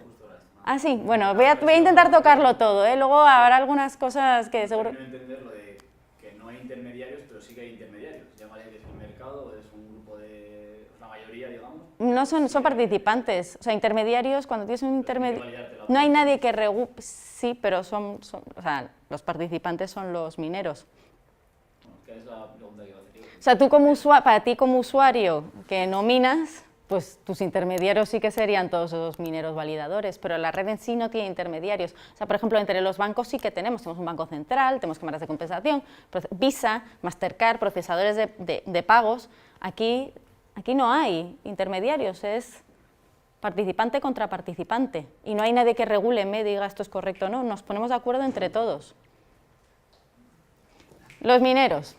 Ah, sí, bueno, voy a intentar tocarlo todo, ¿eh? Luego habrá algunas cosas que seguro... Quiero entender lo de que no hay intermediarios, pero sí que hay intermediarios. Llámale que es un mercado, es un grupo de... la mayoría, digamos. No son participantes, o sea, intermediarios, cuando tienes un intermediario... No hay nadie que regule... Sí, pero o sea, los participantes son los mineros. Bueno, que es la pregunta que iba a hacer. O sea, tú como para ti como usuario que no minas, pues tus intermediarios sí que serían todos los mineros validadores, pero la red en sí no tiene intermediarios. O sea, por ejemplo, entre los bancos sí que tenemos un banco central, tenemos cámaras de compensación, Visa, Mastercard, procesadores de pagos. Aquí no hay intermediarios, es participante contra participante, y no hay nadie que regule, me diga esto es correcto o no, nos ponemos de acuerdo entre todos. Los mineros.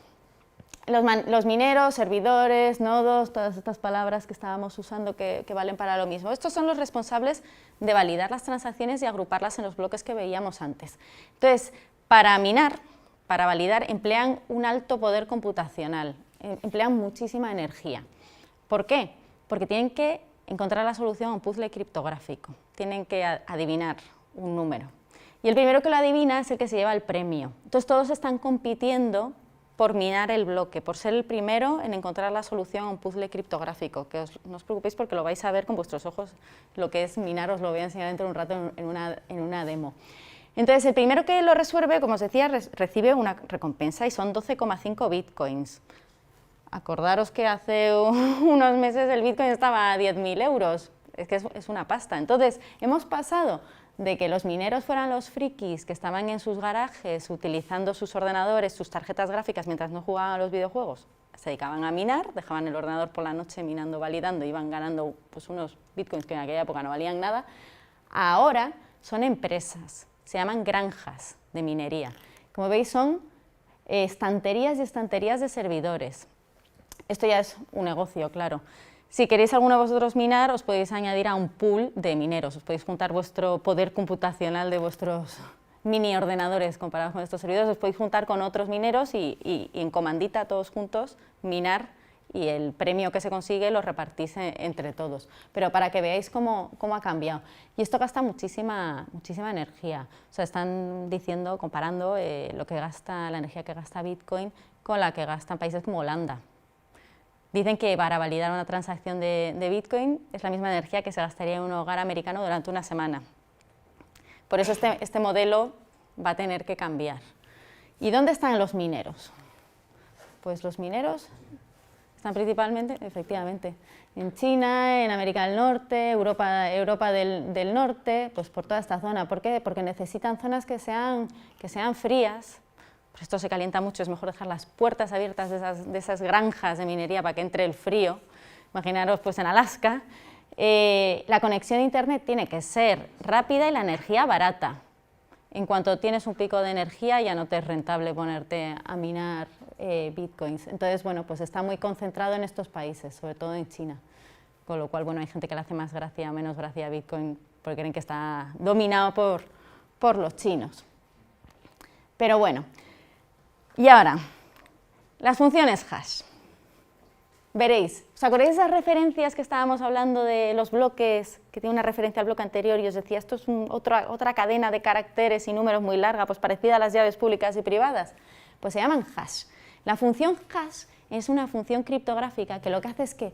Los mineros, servidores, nodos, todas estas palabras que estábamos usando que valen para lo mismo. Estos son los responsables de validar las transacciones y agruparlas en los bloques que veíamos antes. Entonces, para minar, para validar, emplean un alto poder computacional, emplean muchísima energía. ¿Por qué? Porque tienen que encontrar la solución a un puzzle criptográfico, tienen que adivinar un número. Y el primero que lo adivina es el que se lleva el premio. Entonces, todos están compitiendo por minar el bloque, por ser el primero en encontrar la solución a un puzzle criptográfico, que no os preocupéis porque lo vais a ver con vuestros ojos, lo que es minar os lo voy a enseñar dentro de un rato en una demo. Entonces, el primero que lo resuelve, como os decía, recibe una recompensa y son 12,5 bitcoins. Acordaros que hace unos meses el bitcoin estaba a 10.000 euros, es que es una pasta. Entonces, hemos pasado de que los mineros fueran los frikis que estaban en sus garajes utilizando sus ordenadores, sus tarjetas gráficas mientras no jugaban a los videojuegos. Se dedicaban a minar, dejaban el ordenador por la noche minando, validando, iban ganando pues, unos bitcoins que en aquella época no valían nada. Ahora son empresas, se llaman granjas de minería. Como veis son estanterías y estanterías de servidores. Esto ya es un negocio, claro. Si queréis alguno de vosotros minar, os podéis añadir a un pool de mineros, os podéis juntar vuestro poder computacional de vuestros mini ordenadores comparados con estos servidores, os podéis juntar con otros mineros y en comandita todos juntos minar y el premio que se consigue lo repartís entre todos. Pero para que veáis cómo ha cambiado. Y esto gasta muchísima energía. O sea, están diciendo, comparando lo que gasta, la energía que gasta Bitcoin con la que gastan países como Holanda. Dicen que para validar una transacción de Bitcoin es la misma energía que se gastaría en un hogar americano durante una semana. Por eso este modelo va a tener que cambiar. ¿Y dónde están los mineros? Pues los mineros están principalmente, efectivamente, en China, en América del Norte, Europa del Norte, pues por toda esta zona. ¿Por qué? Porque necesitan zonas que sean frías. Pues esto se calienta mucho, es mejor dejar las puertas abiertas de esas granjas de minería para que entre el frío. Imaginaros pues en Alaska. La conexión a internet tiene que ser rápida y la energía barata. En cuanto tienes un pico de energía ya no te es rentable ponerte a minar bitcoins. Entonces, bueno, pues está muy concentrado en estos países, sobre todo en China. Con lo cual, bueno, hay gente que le hace más gracia o menos gracia a Bitcoin porque creen que está dominado por los chinos. Pero bueno. Y ahora, las funciones hash. Veréis, ¿os acordáis de esas referencias que estábamos hablando de los bloques, que tiene una referencia al bloque anterior y os decía esto es otra cadena de caracteres y números muy larga, pues parecida a las llaves públicas y privadas? Pues se llaman hash. La función hash es una función criptográfica que lo que hace es que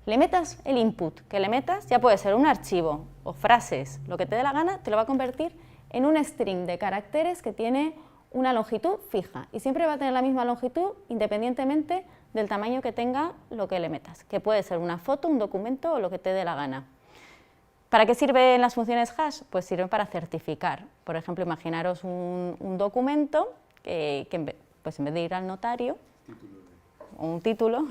le metas el input que le metas, ya puede ser un archivo o frases, lo que te dé la gana, te lo va a convertir en un string de caracteres que tiene una longitud fija y siempre va a tener la misma longitud independientemente del tamaño que tenga lo que le metas, que puede ser una foto, un documento o lo que te dé la gana. ¿Para qué sirven las funciones hash? Pues sirven para certificar. Por ejemplo, imaginaros un documento que pues en vez de ir al notario, o un título,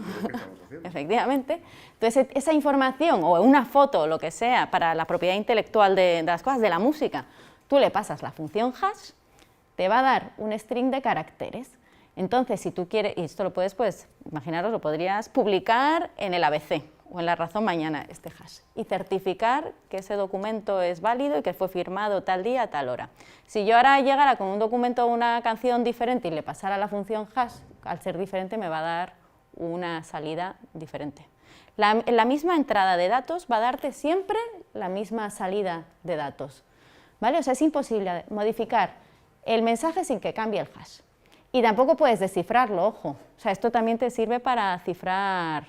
efectivamente, entonces esa información o una foto o lo que sea para la propiedad intelectual de las cosas, de la música, tú le pasas la función hash, te va a dar un string de caracteres. Entonces, si tú quieres, y esto lo puedes, pues, imaginaros, lo podrías publicar en el ABC o en La Razón mañana, este hash, y certificar que ese documento es válido y que fue firmado tal día a tal hora. Si yo ahora llegara con un documento o una canción diferente y le pasara la función hash, al ser diferente me va a dar una salida diferente. La misma entrada de datos va a darte siempre la misma salida de datos, ¿vale? O sea, es imposible modificar el mensaje sin que cambie el hash. Y tampoco puedes descifrarlo, ojo. O sea, esto también te sirve para cifrar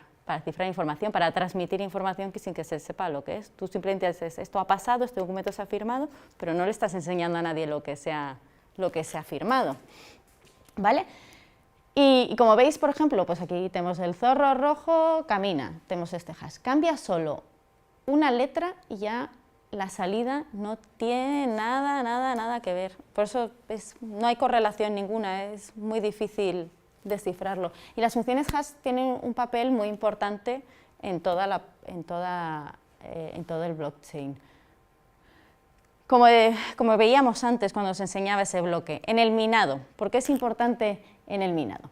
información, para transmitir información sin que se sepa lo que es. Tú simplemente dices, esto ha pasado, este documento se ha firmado, pero no le estás enseñando a nadie lo que se ha firmado, ¿vale? Y como veis, por ejemplo, pues aquí tenemos el zorro rojo, camina, tenemos este hash. Cambia solo una letra y ya la salida no tiene nada que ver. Por eso no hay correlación ninguna, es muy difícil descifrarlo. Y las funciones hash tienen un papel muy importante en todo el blockchain. Como veíamos antes cuando os enseñaba ese bloque, en el minado. ¿Por qué es importante en el minado?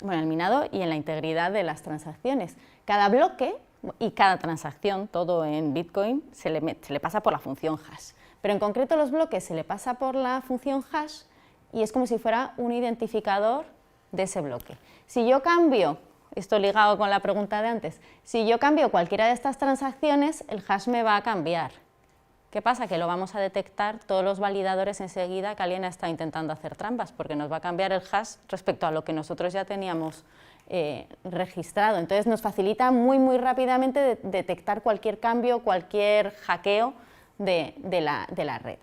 Bueno, en el minado y en la integridad de las transacciones. Cada bloque y cada transacción, todo en Bitcoin, se le pasa por la función hash. Pero en concreto los bloques se le pasa por la función hash y es como si fuera un identificador de ese bloque. Si yo cambio, esto ligado con la pregunta de antes, si yo cambio cualquiera de estas transacciones, el hash me va a cambiar. ¿Qué pasa? Que lo vamos a detectar todos los validadores enseguida que alguien está intentando hacer trampas, porque nos va a cambiar el hash respecto a lo que nosotros ya teníamos registrado. Entonces nos facilita muy rápidamente detectar cualquier cambio, cualquier hackeo de la red.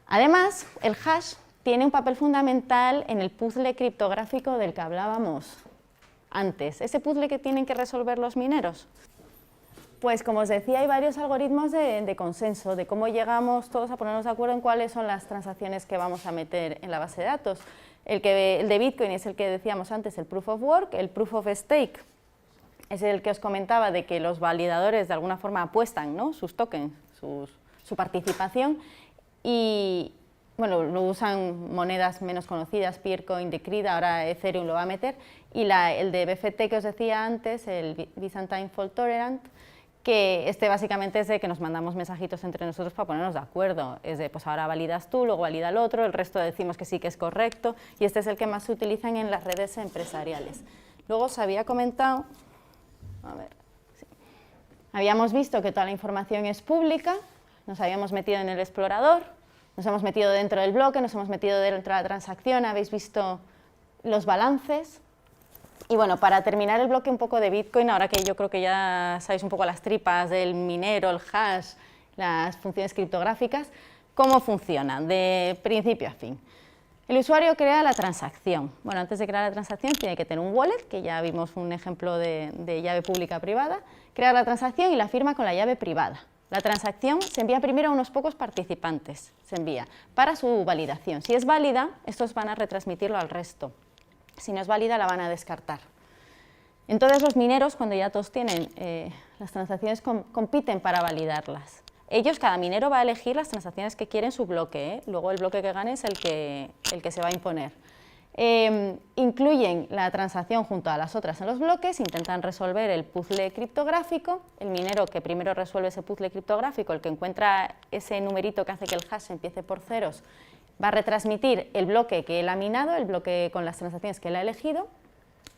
Además, el hash tiene un papel fundamental en el puzzle criptográfico del que hablábamos antes. Ese puzzle que tienen que resolver los mineros. Pues como os decía, hay varios algoritmos de consenso, de cómo llegamos todos a ponernos de acuerdo en cuáles son las transacciones que vamos a meter en la base de datos. El de Bitcoin es el que decíamos antes, el Proof of Work, el Proof of Stake es el que os comentaba de que los validadores de alguna forma apuestan, ¿no?, sus tokens, su participación, y bueno, lo usan monedas menos conocidas, Peercoin, Decred, ahora Ethereum lo va a meter, y el de BFT que os decía antes, el Byzantine Fault Tolerant, que básicamente es de que nos mandamos mensajitos entre nosotros para ponernos de acuerdo, es de pues ahora validas tú, luego valida el otro, el resto decimos que sí que es correcto, y este es el que más se utilizan en las redes empresariales. Luego os había comentado, a ver, sí, habíamos visto que toda la información es pública, nos habíamos metido en el explorador, nos hemos metido dentro del bloque, nos hemos metido dentro de la transacción, habéis visto los balances. Y bueno, para terminar el bloque un poco de Bitcoin, ahora que yo creo que ya sabéis un poco las tripas del minero, el hash, las funciones criptográficas, ¿cómo funcionan de principio a fin? El usuario crea la transacción. Bueno, antes de crear la transacción tiene que tener un wallet, que ya vimos un ejemplo de llave pública privada, crea la transacción y la firma con la llave privada. La transacción se envía primero a unos pocos participantes, se envía para su validación. Si es válida, estos van a retransmitirlo al resto. Si no es válida, la van a descartar. Entonces los mineros, cuando ya todos tienen las transacciones, compiten para validarlas. Ellos, cada minero va a elegir las transacciones que quiere en su bloque, luego el bloque que gane es el que se va a imponer. Incluyen la transacción junto a las otras en los bloques, intentan resolver el puzzle criptográfico, el minero que primero resuelve ese puzzle criptográfico, el que encuentra ese numerito que hace que el hash empiece por ceros, va a retransmitir el bloque que él ha minado, el bloque con las transacciones que él ha elegido,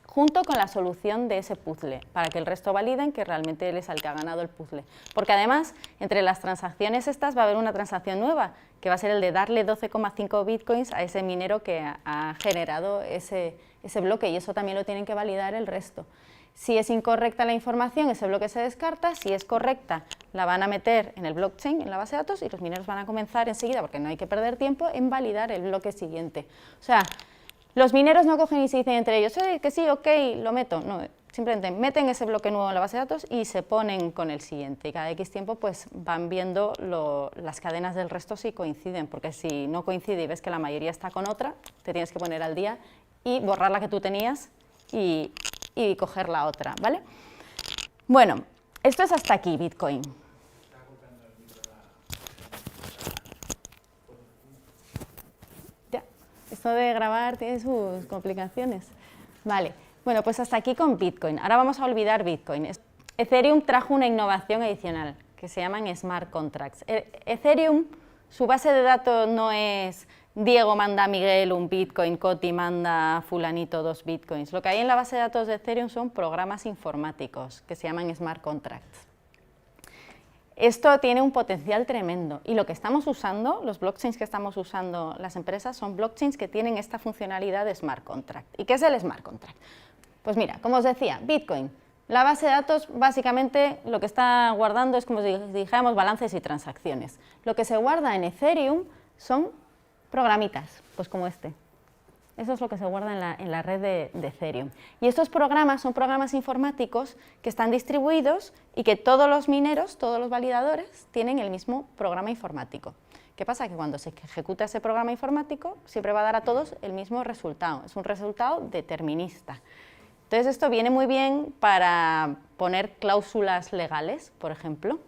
junto con la solución de ese puzzle, para que el resto validen que realmente él es el que ha ganado el puzzle. Porque además, entre las transacciones estas va a haber una transacción nueva, que va a ser el de darle 12,5 bitcoins a ese minero que ha generado ese bloque, y eso también lo tienen que validar el resto. Si es incorrecta la información, ese bloque se descarta. Si es correcta, la van a meter en el blockchain, en la base de datos, y los mineros van a comenzar enseguida, porque no hay que perder tiempo, en validar el bloque siguiente. O sea, los mineros no cogen y se dicen entre ellos, que sí, ok, lo meto. No, simplemente meten ese bloque nuevo en la base de datos y se ponen con el siguiente. Y cada X tiempo pues van viendo las cadenas del resto si coinciden, porque si no coincide y ves que la mayoría está con otra, te tienes que poner al día y borrar la que tú tenías y coger la otra, ¿vale? Bueno, esto es hasta aquí, Bitcoin. Ya, esto de grabar tiene sus complicaciones. Vale, bueno, pues hasta aquí con Bitcoin. Ahora vamos a olvidar Bitcoin. Ethereum trajo una innovación adicional que se llaman Smart Contracts. Ethereum, su base de datos no es Diego manda a Miguel un Bitcoin, Coti manda a fulanito 2 Bitcoins. Lo que hay en la base de datos de Ethereum son programas informáticos que se llaman Smart Contracts. Esto tiene un potencial tremendo y lo que estamos usando, los blockchains que estamos usando las empresas, son blockchains que tienen esta funcionalidad de Smart Contract. ¿Y qué es el Smart Contract? Pues mira, como os decía, Bitcoin, la base de datos básicamente lo que está guardando es como si dijéramos balances y transacciones. Lo que se guarda en Ethereum son programitas, pues como este. Eso es lo que se guarda en la red de Ethereum. Y estos programas son programas informáticos que están distribuidos y que todos los mineros, todos los validadores, tienen el mismo programa informático. ¿Qué pasa? Que cuando se ejecuta ese programa informático, siempre va a dar a todos el mismo resultado. Es un resultado determinista. Entonces, esto viene muy bien para poner cláusulas legales, por ejemplo.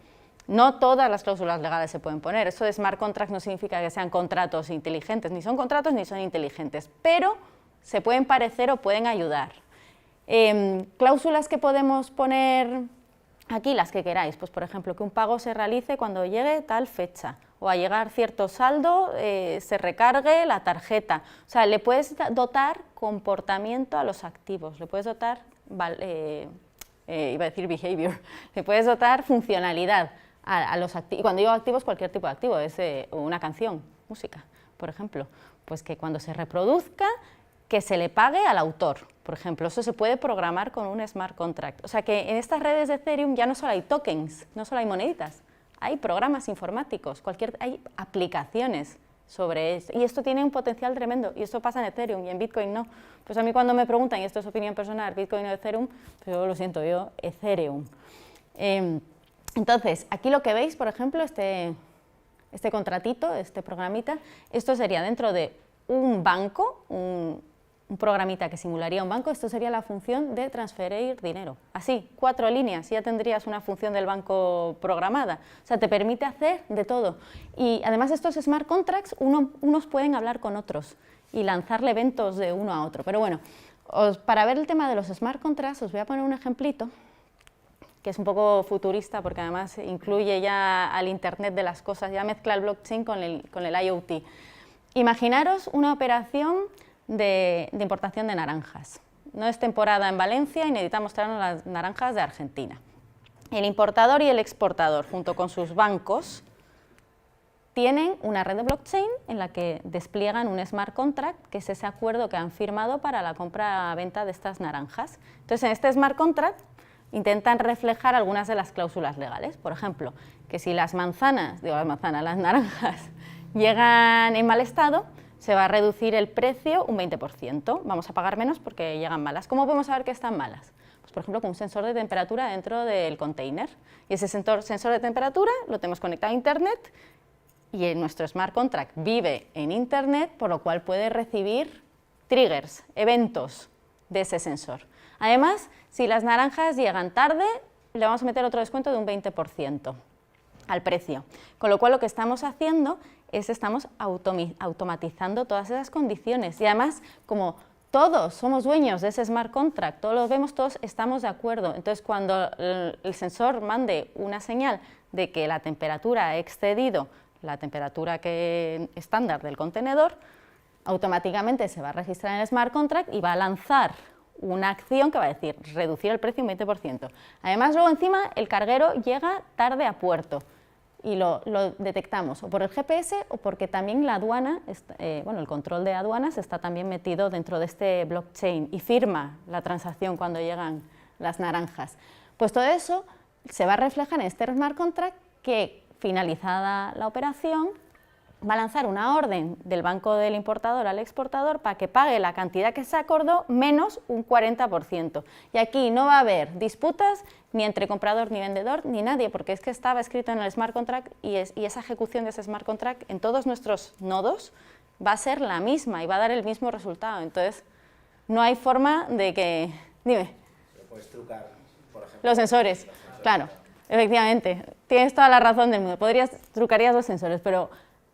No todas las cláusulas legales se pueden poner. Eso de smart contracts no significa que sean contratos inteligentes, ni son contratos ni son inteligentes, pero se pueden parecer o pueden ayudar. Cláusulas que podemos poner aquí, las que queráis, pues por ejemplo, que un pago se realice cuando llegue tal fecha, o a llegar cierto saldo se recargue la tarjeta. O sea, le puedes dotar comportamiento a los activos, le puedes dotar, iba a decir behavior, le puedes dotar funcionalidad a los activos. Y cuando digo activos, cualquier tipo de activo, es una canción, música, por ejemplo, pues que cuando se reproduzca, que se le pague al autor, por ejemplo. Eso se puede programar con un smart contract. O sea que en estas redes de Ethereum ya no solo hay tokens, no solo hay moneditas, hay programas informáticos, hay aplicaciones sobre eso. Y esto tiene un potencial tremendo, y esto pasa en Ethereum y en Bitcoin no. Pues a mí cuando me preguntan, y esto es opinión personal, Bitcoin o Ethereum, pues yo lo siento, yo Ethereum. Entonces, aquí lo que veis, por ejemplo, este contratito, este programita, esto sería dentro de un banco, un programita que simularía un banco, esto sería la función de transferir dinero. Así, 4 líneas, ya tendrías una función del banco programada. O sea, te permite hacer de todo. Y además estos smart contracts, unos pueden hablar con otros y lanzarle eventos de uno a otro. Pero bueno, para ver el tema de los smart contracts, os voy a poner un ejemplito que es un poco futurista porque además incluye ya al Internet de las cosas, ya mezcla el blockchain con el IoT. Imaginaros una operación de importación de naranjas. No es temporada en Valencia y necesitamos traernos las naranjas de Argentina. El importador y el exportador, junto con sus bancos, tienen una red de blockchain en la que despliegan un smart contract, que es ese acuerdo que han firmado para la compra-venta de estas naranjas. Entonces, en este smart contract intentan reflejar algunas de las cláusulas legales. Por ejemplo, que si las naranjas llegan en mal estado, se va a reducir el precio un 20%. Vamos a pagar menos porque llegan malas. ¿Cómo podemos saber que están malas? Pues, por ejemplo, con un sensor de temperatura dentro del container. Y ese sensor de temperatura lo tenemos conectado a Internet y nuestro smart contract vive en Internet, por lo cual puede recibir triggers, eventos de ese sensor. Además, si las naranjas llegan tarde, le vamos a meter otro descuento de un 20% al precio. Con lo cual, lo que estamos haciendo es estamos automatizando todas esas condiciones. Y además, como todos somos dueños de ese smart contract, todos lo vemos, todos estamos de acuerdo. Entonces, cuando el sensor mande una señal de que la temperatura ha excedido la temperatura estándar del contenedor, automáticamente se va a registrar en el smart contract y va a lanzar una acción que va a decir reducir el precio un 20%. Además, luego encima el carguero llega tarde a puerto y lo detectamos o por el GPS o porque también la aduana, el control de aduanas está también metido dentro de este blockchain y firma la transacción cuando llegan las naranjas. Pues todo eso se va a reflejar en este smart contract que, finalizada la operación, va a lanzar una orden del banco del importador al exportador para que pague la cantidad que se acordó menos un 40%. Y aquí no va a haber disputas ni entre comprador ni vendedor ni nadie, porque es que estaba escrito en el smart contract y esa ejecución de ese smart contract en todos nuestros nodos va a ser la misma y va a dar el mismo resultado. Entonces, no hay forma de que... Dime. Pero puedes trucar, por ejemplo. Los sensores, claro, efectivamente. Tienes toda la razón del mundo. Trucarías los sensores, pero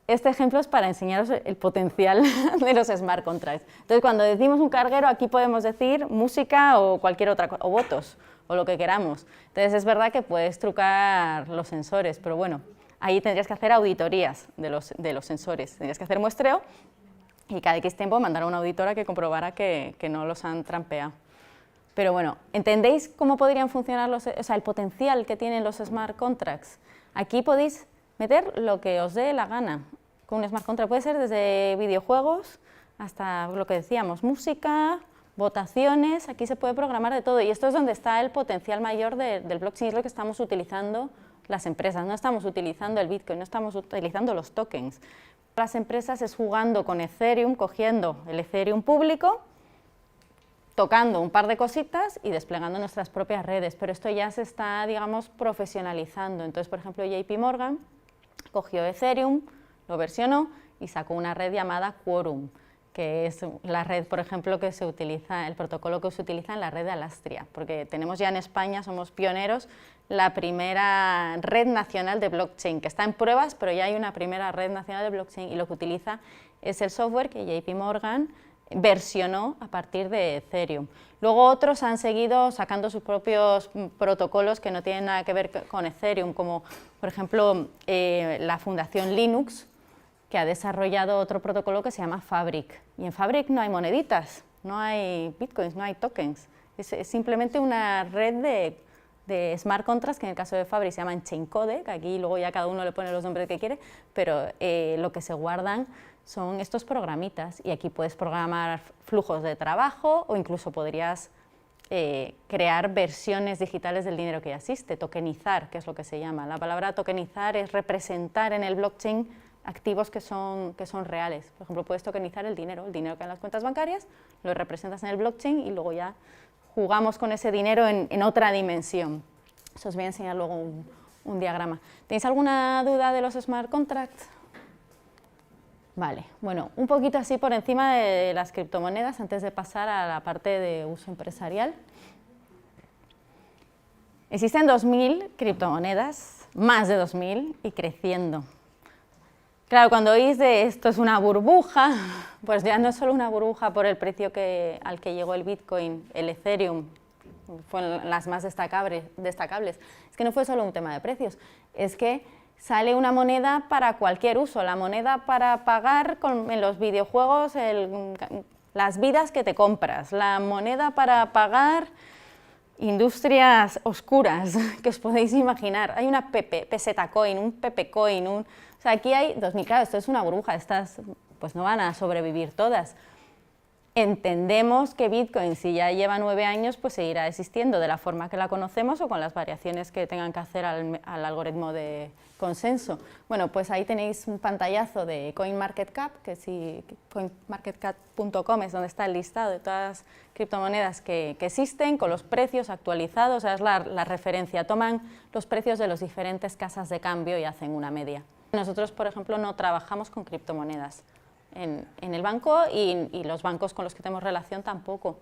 este ejemplo es para enseñaros el potencial de los smart contracts. Entonces, cuando decimos un carguero, aquí podemos decir música o cualquier otra cosa, o votos, o lo que queramos. Entonces, es verdad que puedes trucar los sensores, pero bueno, ahí tendrías que hacer auditorías de los sensores. Tendrías que hacer muestreo y cada X tiempo mandar a una auditora que comprobara que no los han trampeado. Pero bueno, ¿entendéis cómo podrían funcionar el potencial que tienen los smart contracts? Aquí podéis meter lo que os dé la gana con un smart contract. Puede ser desde videojuegos hasta lo que decíamos, música, votaciones, aquí se puede programar de todo. Y esto es donde está el potencial mayor del blockchain, es lo que estamos utilizando las empresas. No estamos utilizando el Bitcoin, no estamos utilizando los tokens. Las empresas es jugando con Ethereum, cogiendo el Ethereum público, tocando un par de cositas y desplegando nuestras propias redes, pero esto ya se está, digamos, profesionalizando. Entonces, por ejemplo, JP Morgan cogió Ethereum, lo versionó y sacó una red llamada Quorum, que es la red, por ejemplo, que se utiliza, el protocolo que se utiliza en la red de Alastria, porque tenemos ya en España, somos pioneros, la primera red nacional de blockchain, que está en pruebas, pero ya hay una primera red nacional de blockchain y lo que utiliza es el software que JP Morgan versionó a partir de Ethereum. Luego otros han seguido sacando sus propios protocolos que no tienen nada que ver con Ethereum, como por ejemplo la Fundación Linux, que ha desarrollado otro protocolo que se llama Fabric. Y en Fabric no hay moneditas, no hay bitcoins, no hay tokens. Es simplemente una red de smart contracts, que en el caso de Fabric se llaman chaincode, que aquí luego ya cada uno le pone los nombres que quiere, pero lo que se guardan son estos programitas y aquí puedes programar flujos de trabajo o incluso podrías crear versiones digitales del dinero que ya existe, tokenizar, que es lo que se llama. La palabra tokenizar es representar en el blockchain activos que son reales. Por ejemplo, puedes tokenizar el dinero que hay en las cuentas bancarias, lo representas en el blockchain y luego ya jugamos con ese dinero en otra dimensión. Eso os voy a enseñar luego un diagrama. ¿Tenéis alguna duda de los smart contracts? Vale, bueno, un poquito así por encima de las criptomonedas antes de pasar a la parte de uso empresarial. Existen 2.000 criptomonedas, más de 2.000 y creciendo. Claro, cuando oís de esto es una burbuja, pues ya no es solo una burbuja por el precio al que llegó el Bitcoin, el Ethereum, fueron las más destacables. Es que no fue solo un tema de precios, es que sale una moneda para cualquier uso, la moneda para pagar en los videojuegos las vidas que te compras, la moneda para pagar industrias oscuras que os podéis imaginar. Hay una peseta coin, un Pepe coin, o sea, aquí hay 2.000, claro, esto es una burbuja, estas pues no van a sobrevivir todas. Entendemos que Bitcoin, si ya lleva 9 años, pues seguirá existiendo de la forma que la conocemos o con las variaciones que tengan que hacer al algoritmo de consenso. Bueno, pues ahí tenéis un pantallazo de CoinMarketCap, que si coinmarketcap.com es donde está el listado de todas las criptomonedas que existen, con los precios actualizados, o sea, es la referencia. Toman los precios de las diferentes casas de cambio y hacen una media. Nosotros, por ejemplo, no trabajamos con criptomonedas en el banco y los bancos con los que tenemos relación tampoco.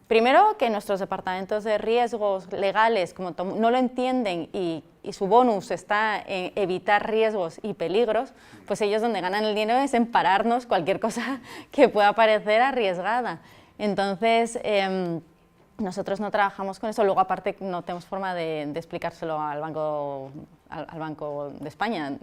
Primero, que nuestros departamentos de riesgos legales, como no lo entienden y su bonus está en evitar riesgos y peligros, pues ellos donde ganan el dinero es en pararnos cualquier cosa que pueda parecer arriesgada. Entonces, nosotros no trabajamos con eso. Luego, aparte, no tenemos forma de explicárselo al Banco de España.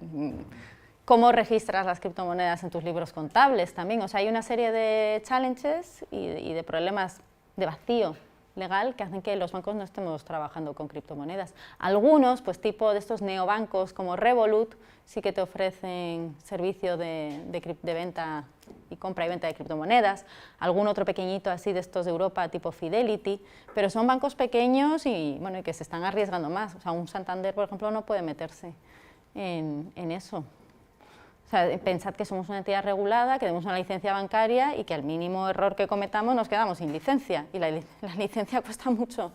¿Cómo registras las criptomonedas en tus libros contables también? O sea, hay una serie de challenges y de problemas de vacío legal que hacen que los bancos no estemos trabajando con criptomonedas. Algunos, pues tipo de estos neobancos como Revolut, sí que te ofrecen servicio de venta y compra y venta de criptomonedas. Algún otro pequeñito así de estos de Europa, tipo Fidelity, pero son bancos pequeños y, bueno, y que se están arriesgando más. O sea, un Santander, por ejemplo, no puede meterse en eso. O sea, pensad que somos una entidad regulada, que tenemos una licencia bancaria y que al mínimo error que cometamos nos quedamos sin licencia y la licencia cuesta mucho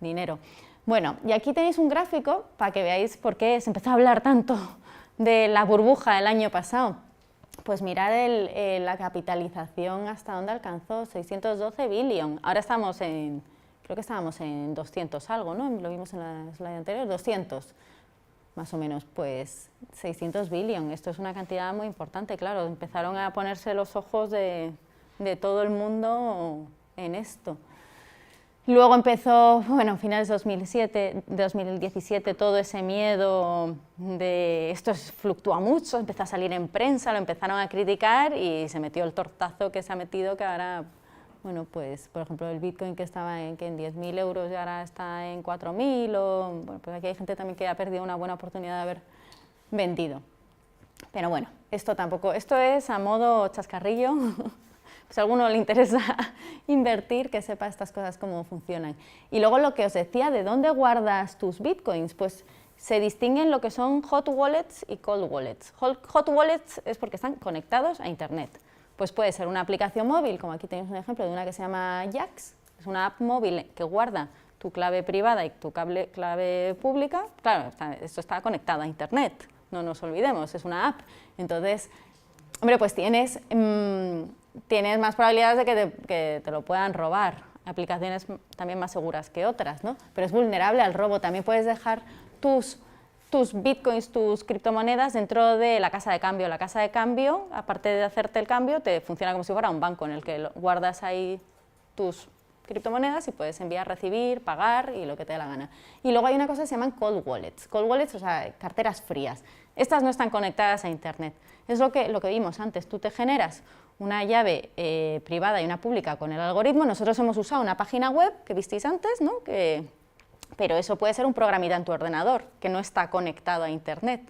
dinero. Bueno, y aquí tenéis un gráfico para que veáis por qué se empezó a hablar tanto de la burbuja el año pasado. Pues mirad la capitalización hasta dónde alcanzó, 612 billion. Ahora estamos creo que estábamos en 200 algo, ¿no? Lo vimos en la slide anterior, 200. Más o menos, pues 600 billion, esto es una cantidad muy importante, claro, empezaron a ponerse los ojos de todo el mundo en esto. Luego empezó, bueno, a finales de 2017, todo ese miedo de esto fluctúa mucho, empezó a salir en prensa, lo empezaron a criticar y se metió el tortazo que se ha metido, que ahora, bueno, pues, por ejemplo, el Bitcoin que estaba en 10.000 euros y ahora está en 4.000, o, bueno, pues aquí hay gente también que ha perdido una buena oportunidad de haber vendido. Pero bueno, esto es a modo chascarrillo, pues a alguno le interesa invertir, que sepa estas cosas cómo funcionan. Y luego lo que os decía, ¿de dónde guardas tus Bitcoins? Pues se distinguen lo que son hot wallets y cold wallets. Hot wallets es porque están conectados a Internet. Pues puede ser una aplicación móvil, como aquí tenéis un ejemplo de una que se llama Jaxx, es una app móvil que guarda tu clave privada y tu clave pública. Claro, esto está conectado a Internet, no nos olvidemos, es una app. Entonces, hombre, pues tienes más probabilidades de que te lo puedan robar. Aplicaciones también más seguras que otras, ¿no? Pero es vulnerable al robo. También puedes dejar tus Bitcoins, tus criptomonedas dentro de la casa de cambio. La casa de cambio, aparte de hacerte el cambio, te funciona como si fuera un banco en el que guardas ahí tus criptomonedas y puedes enviar, recibir, pagar y lo que te dé la gana. Y luego hay una cosa que se llaman cold wallets. Cold wallets, o sea, carteras frías. Estas no están conectadas a Internet. Es lo que vimos antes. Tú te generas una llave privada y una pública con el algoritmo. Nosotros hemos usado una página web que visteis antes, ¿no? Pero eso puede ser un programita en tu ordenador que no está conectado a Internet.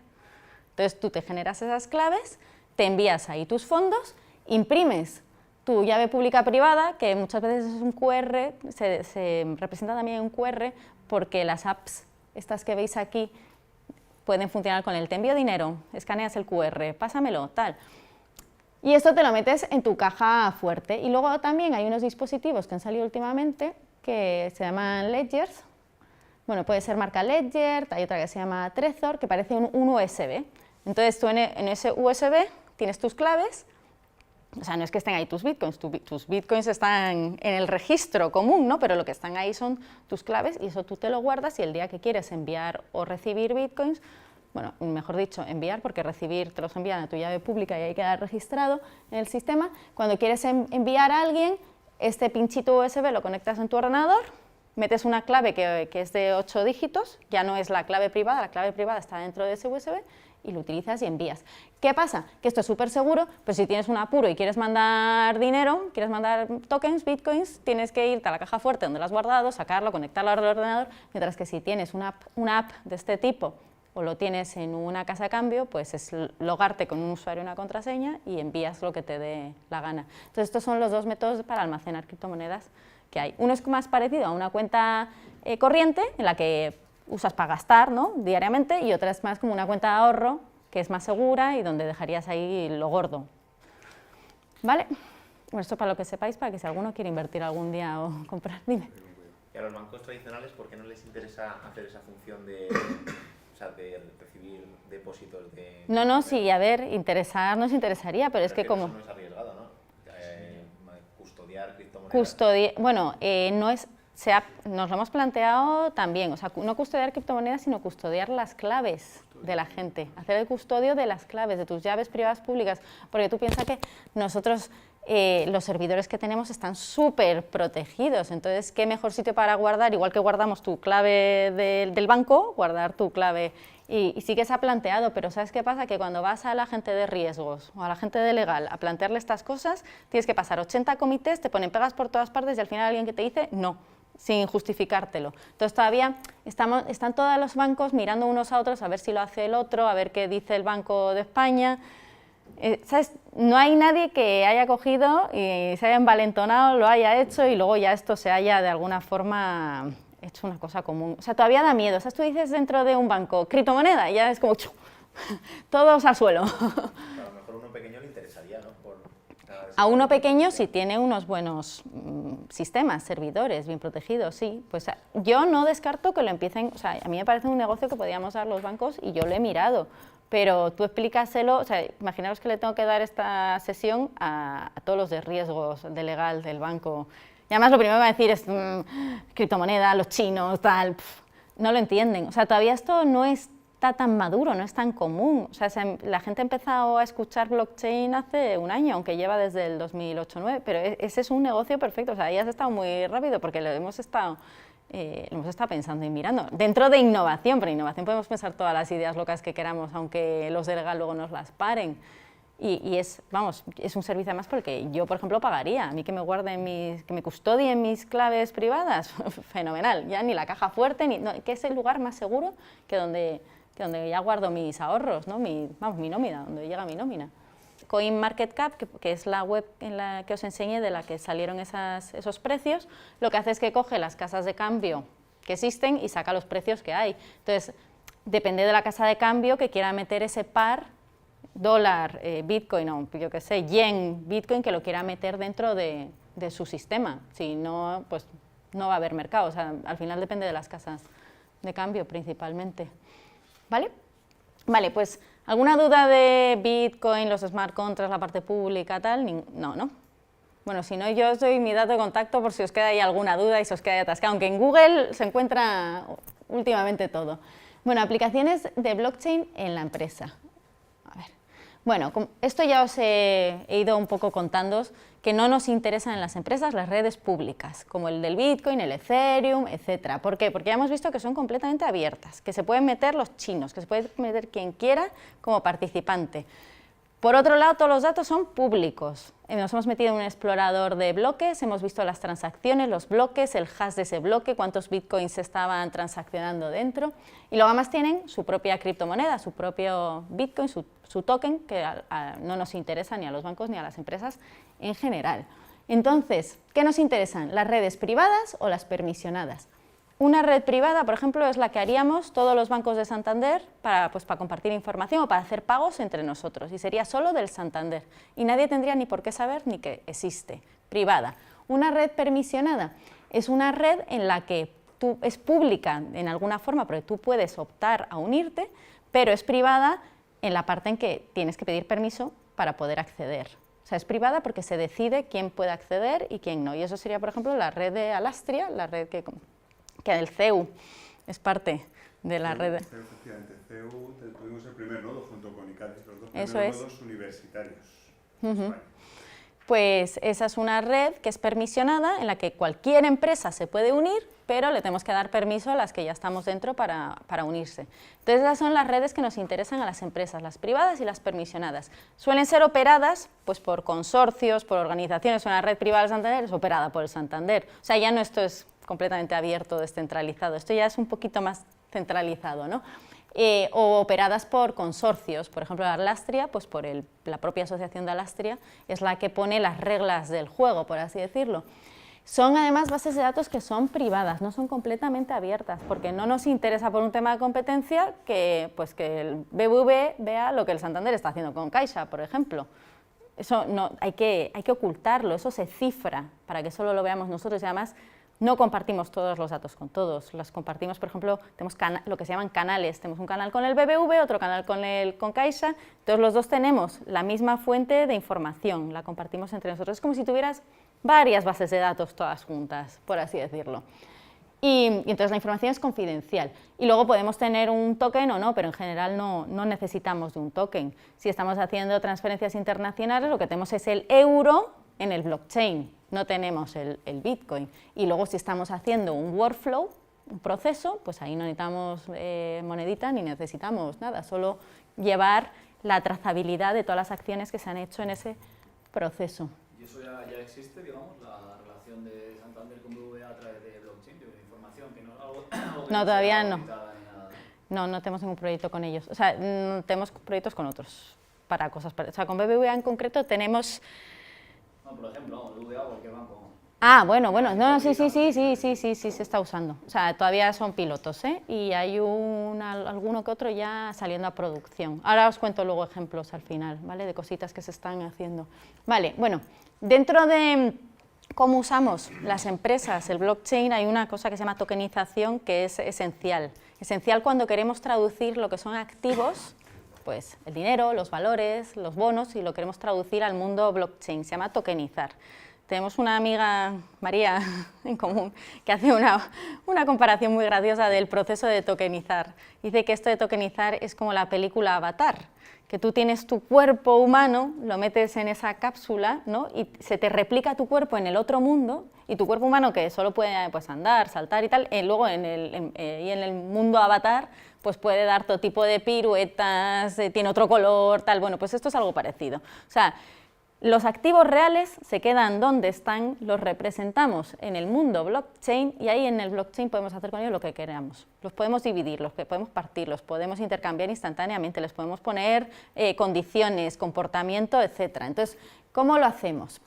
Entonces tú te generas esas claves, te envías ahí tus fondos, imprimes tu llave pública privada, que muchas veces es un QR, se representa también un QR, porque las apps, estas que veis aquí, pueden funcionar con el te envío dinero, escaneas el QR, pásamelo, tal. Y esto te lo metes en tu caja fuerte. Y luego también hay unos dispositivos que han salido últimamente que se llaman ledgers, Bueno, puede ser marca Ledger, hay otra que se llama Trezor, que parece un USB. Entonces tú en ese USB tienes tus claves, o sea, no es que estén ahí tus bitcoins están en el registro común, ¿no? Pero lo que están ahí son tus claves y eso tú te lo guardas y el día que quieres enviar o recibir bitcoins, bueno, mejor dicho, enviar, porque recibir te los envían a tu llave pública y ahí queda registrado en el sistema. Cuando quieres enviar a alguien, este pinchito USB lo conectas en tu ordenador, metes una clave que es de 8 dígitos, ya no es la clave privada está dentro de ese USB, y lo utilizas y envías. ¿Qué pasa? Que esto es súper seguro, pero si tienes un apuro y quieres mandar dinero, quieres mandar tokens, bitcoins, tienes que irte a la caja fuerte donde lo has guardado, sacarlo, conectarlo al ordenador, mientras que si tienes una app de este tipo o lo tienes en una casa de cambio, pues es logarte con un usuario y una contraseña y envías lo que te dé la gana. Entonces estos son los dos métodos para almacenar criptomonedas que hay. Uno es más parecido a una cuenta corriente en la que usas para gastar, ¿no?, diariamente, y otra es más como una cuenta de ahorro que es más segura y donde dejarías ahí lo gordo. ¿Vale? Bueno, esto para lo que sepáis, para que si alguno quiere invertir algún día o comprar, dime. Y a los bancos tradicionales, ¿por qué no les interesa hacer esa función de, o sea, de recibir depósitos de... No, sí, a ver, interesar nos interesaría, pero es que como... Eso no es arriesgado, ¿no? Custodiar criptomonedas. Bueno, no es... nos lo hemos planteado también, o sea, no custodiar criptomonedas, sino custodiar las claves de la gente, hacer el custodio de las claves, de tus llaves privadas públicas, porque tú piensas que nosotros, los servidores que tenemos están súper protegidos, entonces, ¿qué mejor sitio para guardar? Igual que guardamos tu clave del banco, guardar tu clave, y sí que se ha planteado, pero ¿sabes qué pasa? Que cuando vas a la gente de riesgos o a la gente de legal a plantearle estas cosas, tienes que pasar 80 comités, te ponen pegas por todas partes y al final alguien que te dice no, sin justificártelo. Entonces todavía están todos los bancos mirando unos a otros a ver si lo hace el otro, a ver qué dice el Banco de España. ¿Sabes? No hay nadie que haya cogido y se haya envalentonado, lo haya hecho y luego ya esto se haya de alguna forma hecho una cosa común. O sea, todavía da miedo. O sea, tú dices dentro de un banco, criptomoneda, y ya es como todos al suelo. A lo mejor uno pequeño le interesaría, ¿no? A uno pequeño si tiene unos buenos sistemas, servidores bien protegidos, sí. Pues yo no descarto que lo empiecen, o sea, a mí me parece un negocio que podríamos dar los bancos y yo lo he mirado, pero tú explícaselo, o sea, imaginaros que le tengo que dar esta sesión a todos los de riesgos, de legal, del banco, y además lo primero que van a decir es criptomoneda, los chinos, tal, no lo entienden, o sea, todavía esto no está tan maduro, no es tan común. O sea, la gente ha empezado a escuchar blockchain hace un año, aunque lleva desde el 2008-2009, pero ese es un negocio perfecto. O sea, ya has estado muy rápido porque lo hemos estado pensando y mirando. Dentro de innovación, pero en innovación podemos pensar todas las ideas locas que queramos, aunque los de legal luego nos las paren. Y es un servicio además porque yo, por ejemplo, pagaría. A mí que me guarden que me custodien mis claves privadas, fenomenal. Ya ni la caja fuerte, que es el lugar más seguro que donde ya guardo mis ahorros, ¿no? mi nómina, donde llega mi nómina. CoinMarketCap, que es la web en la que os enseñé, de la que salieron esos precios, lo que hace es que coge las casas de cambio que existen y saca los precios que hay. Entonces, depende de la casa de cambio que quiera meter ese par dólar, Bitcoin, o yo qué sé, yen, Bitcoin, que lo quiera meter dentro de su sistema. Si no, pues no va a haber mercado. O sea, al final depende de las casas de cambio principalmente. ¿Vale? Vale, pues, ¿alguna duda de Bitcoin, los smart contracts, la parte pública, tal? No. Bueno, si no, yo os doy mi dato de contacto por si os queda ahí alguna duda y se os queda atascado, aunque en Google se encuentra últimamente todo. Bueno, aplicaciones de blockchain en la empresa. A ver. Bueno, esto ya os he ido un poco contándoos que no nos interesan en las empresas las redes públicas, como el del Bitcoin, el Ethereum, etc. ¿Por qué? Porque ya hemos visto que son completamente abiertas, que se pueden meter los chinos, que se puede meter quien quiera como participante. Por otro lado, todos los datos son públicos. Nos hemos metido en un explorador de bloques, hemos visto las transacciones, los bloques, el hash de ese bloque, cuántos bitcoins se estaban transaccionando dentro. Y luego además tienen su propia criptomoneda, su propio bitcoin, su token, que no nos interesa ni a los bancos ni a las empresas en general. Entonces, ¿qué nos interesan? ¿Las redes privadas o las permisionadas? Una red privada, por ejemplo, es la que haríamos todos los bancos de Santander para compartir información o para hacer pagos entre nosotros, y sería solo del Santander, y nadie tendría ni por qué saber ni que existe, privada. Una red permisionada es una red en la que es pública en alguna forma, porque tú puedes optar a unirte, pero es privada en la parte en que tienes que pedir permiso para poder acceder. O sea, es privada porque se decide quién puede acceder y quién no. Y eso sería, por ejemplo, la red de Alastria, la red que el CEU es parte de la red. CEU, efectivamente. CEU tuvimos el primer nodo junto con ICADES, los dos Eso primeros es. nodos universitarios. Pues esa es una red que es permisionada, en la que cualquier empresa se puede unir, pero le tenemos que dar permiso a las que ya estamos dentro para unirse. Entonces esas son las redes que nos interesan a las empresas, las privadas y las permisionadas. Suelen ser operadas pues, por consorcios, por organizaciones. Una red privada del Santander es operada por el Santander. O sea, ya no esto es completamente abierto, descentralizado, esto ya es un poquito más centralizado, ¿no? O operadas por consorcios, por ejemplo la Alastria, pues por la propia asociación de Alastria, es la que pone las reglas del juego, por así decirlo. Son además bases de datos que son privadas, no son completamente abiertas, porque no nos interesa por un tema de competencia que el BBVA vea lo que el Santander está haciendo con Caixa, por ejemplo. Eso no, hay que ocultarlo, eso se cifra para que solo lo veamos nosotros y además no compartimos todos los datos con todos, los compartimos, por ejemplo, tenemos lo que se llaman canales, tenemos un canal con el BBVA, otro canal con Caixa, entonces los dos tenemos la misma fuente de información, la compartimos entre nosotros, es como si tuvieras varias bases de datos todas juntas, por así decirlo. Y entonces la información es confidencial. Y luego podemos tener un token o no, pero en general no necesitamos de un token. Si estamos haciendo transferencias internacionales, lo que tenemos es el euro en el blockchain, no tenemos el Bitcoin. Y luego si estamos haciendo un workflow, un proceso, pues ahí no necesitamos monedita ni necesitamos nada, solo llevar la trazabilidad de todas las acciones que se han hecho en ese proceso. ¿Y eso ya existe, digamos, la relación de Santander con BBVA a través de blockchain, de información? Que no, algo que No, todavía no. Ni nada. No tenemos ningún proyecto con ellos. O sea, tenemos proyectos con otros, para cosas. O sea, con BBVA en concreto tenemos... No, por ejemplo, BBVA o cualquier banco. Ah, bueno, no, sí, se está usando. O sea, todavía son pilotos, ¿eh? Y hay alguno que otro ya saliendo a producción. Ahora os cuento luego ejemplos al final, ¿vale? De cositas que se están haciendo. Vale, bueno, dentro de cómo usamos las empresas el blockchain hay una cosa que se llama tokenización que es esencial. Esencial cuando queremos traducir lo que son activos, pues el dinero, los valores, los bonos, y lo queremos traducir al mundo blockchain, se llama tokenizar. Tenemos una amiga, María, en común, que hace una comparación muy graciosa del proceso de tokenizar. Dice que esto de tokenizar es como la película Avatar, que tú tienes tu cuerpo humano, lo metes en esa cápsula, ¿no? Y se te replica tu cuerpo en el otro mundo, y tu cuerpo humano, que solo puede pues, andar, saltar y tal, luego en el mundo Avatar, pues puede dar todo tipo de piruetas, tiene otro color, tal. Bueno, pues esto es algo parecido. O sea, los activos reales se quedan donde están, los representamos en el mundo blockchain y ahí en el blockchain podemos hacer con ellos lo que queramos. Los podemos dividir, los podemos partir, los podemos intercambiar instantáneamente, les podemos poner condiciones, comportamiento, etc. Entonces, ¿cómo lo hacemos?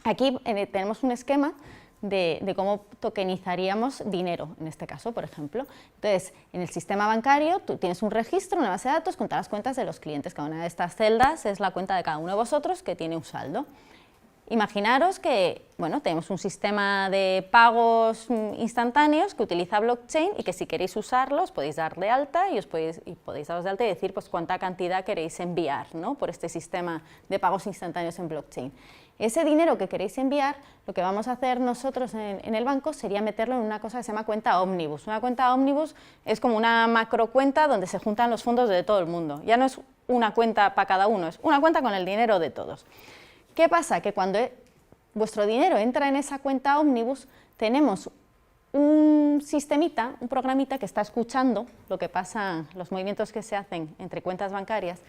Aquí tenemos un esquema de cómo tokenizaríamos dinero, en este caso, por ejemplo. Entonces, en el sistema bancario tú tienes un registro, una base de datos con todas las cuentas de los clientes. Cada una de estas celdas es la cuenta de cada uno de vosotros que tiene un saldo. Imaginaros que tenemos un sistema de pagos instantáneos que utiliza blockchain y que si queréis usarlos podéis dar de alta y podéis daros de alta y decir pues, cuánta cantidad queréis enviar, ¿no? Por este sistema de pagos instantáneos en blockchain. Ese dinero que queréis enviar, lo que vamos a hacer nosotros en el banco sería meterlo en una cosa que se llama cuenta ómnibus. Una cuenta ómnibus es como una macrocuenta donde se juntan los fondos de todo el mundo. Ya no es una cuenta para cada uno, es una cuenta con el dinero de todos. ¿Qué pasa? Que cuando vuestro dinero entra en esa cuenta ómnibus, tenemos un sistemita, un programita que está escuchando lo que pasa, los movimientos que se hacen entre cuentas bancarias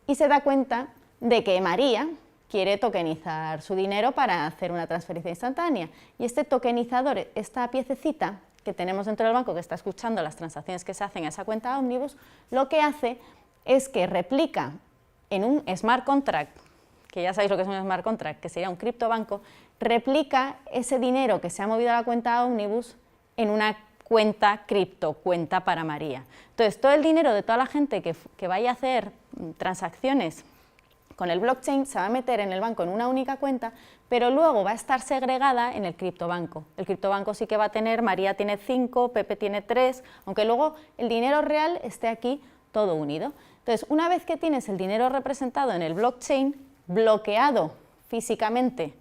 y se da cuenta de que María quiere tokenizar su dinero para hacer una transferencia instantánea. Y este tokenizador, esta piececita que tenemos dentro del banco que está escuchando las transacciones que se hacen a esa cuenta ómnibus, lo que hace es que replica en un smart contract, que ya sabéis lo que es un smart contract, que sería un criptobanco, replica ese dinero que se ha movido a la cuenta ómnibus en una cuenta cripto, cuenta para María. Entonces, todo el dinero de toda la gente que vaya a hacer transacciones con el blockchain se va a meter en el banco en una única cuenta, pero luego va a estar segregada en el criptobanco. El criptobanco sí que va a tener, María tiene 5, Pepe tiene 3, aunque luego el dinero real esté aquí todo unido. Entonces, una vez que tienes el dinero representado en el blockchain, bloqueado físicamente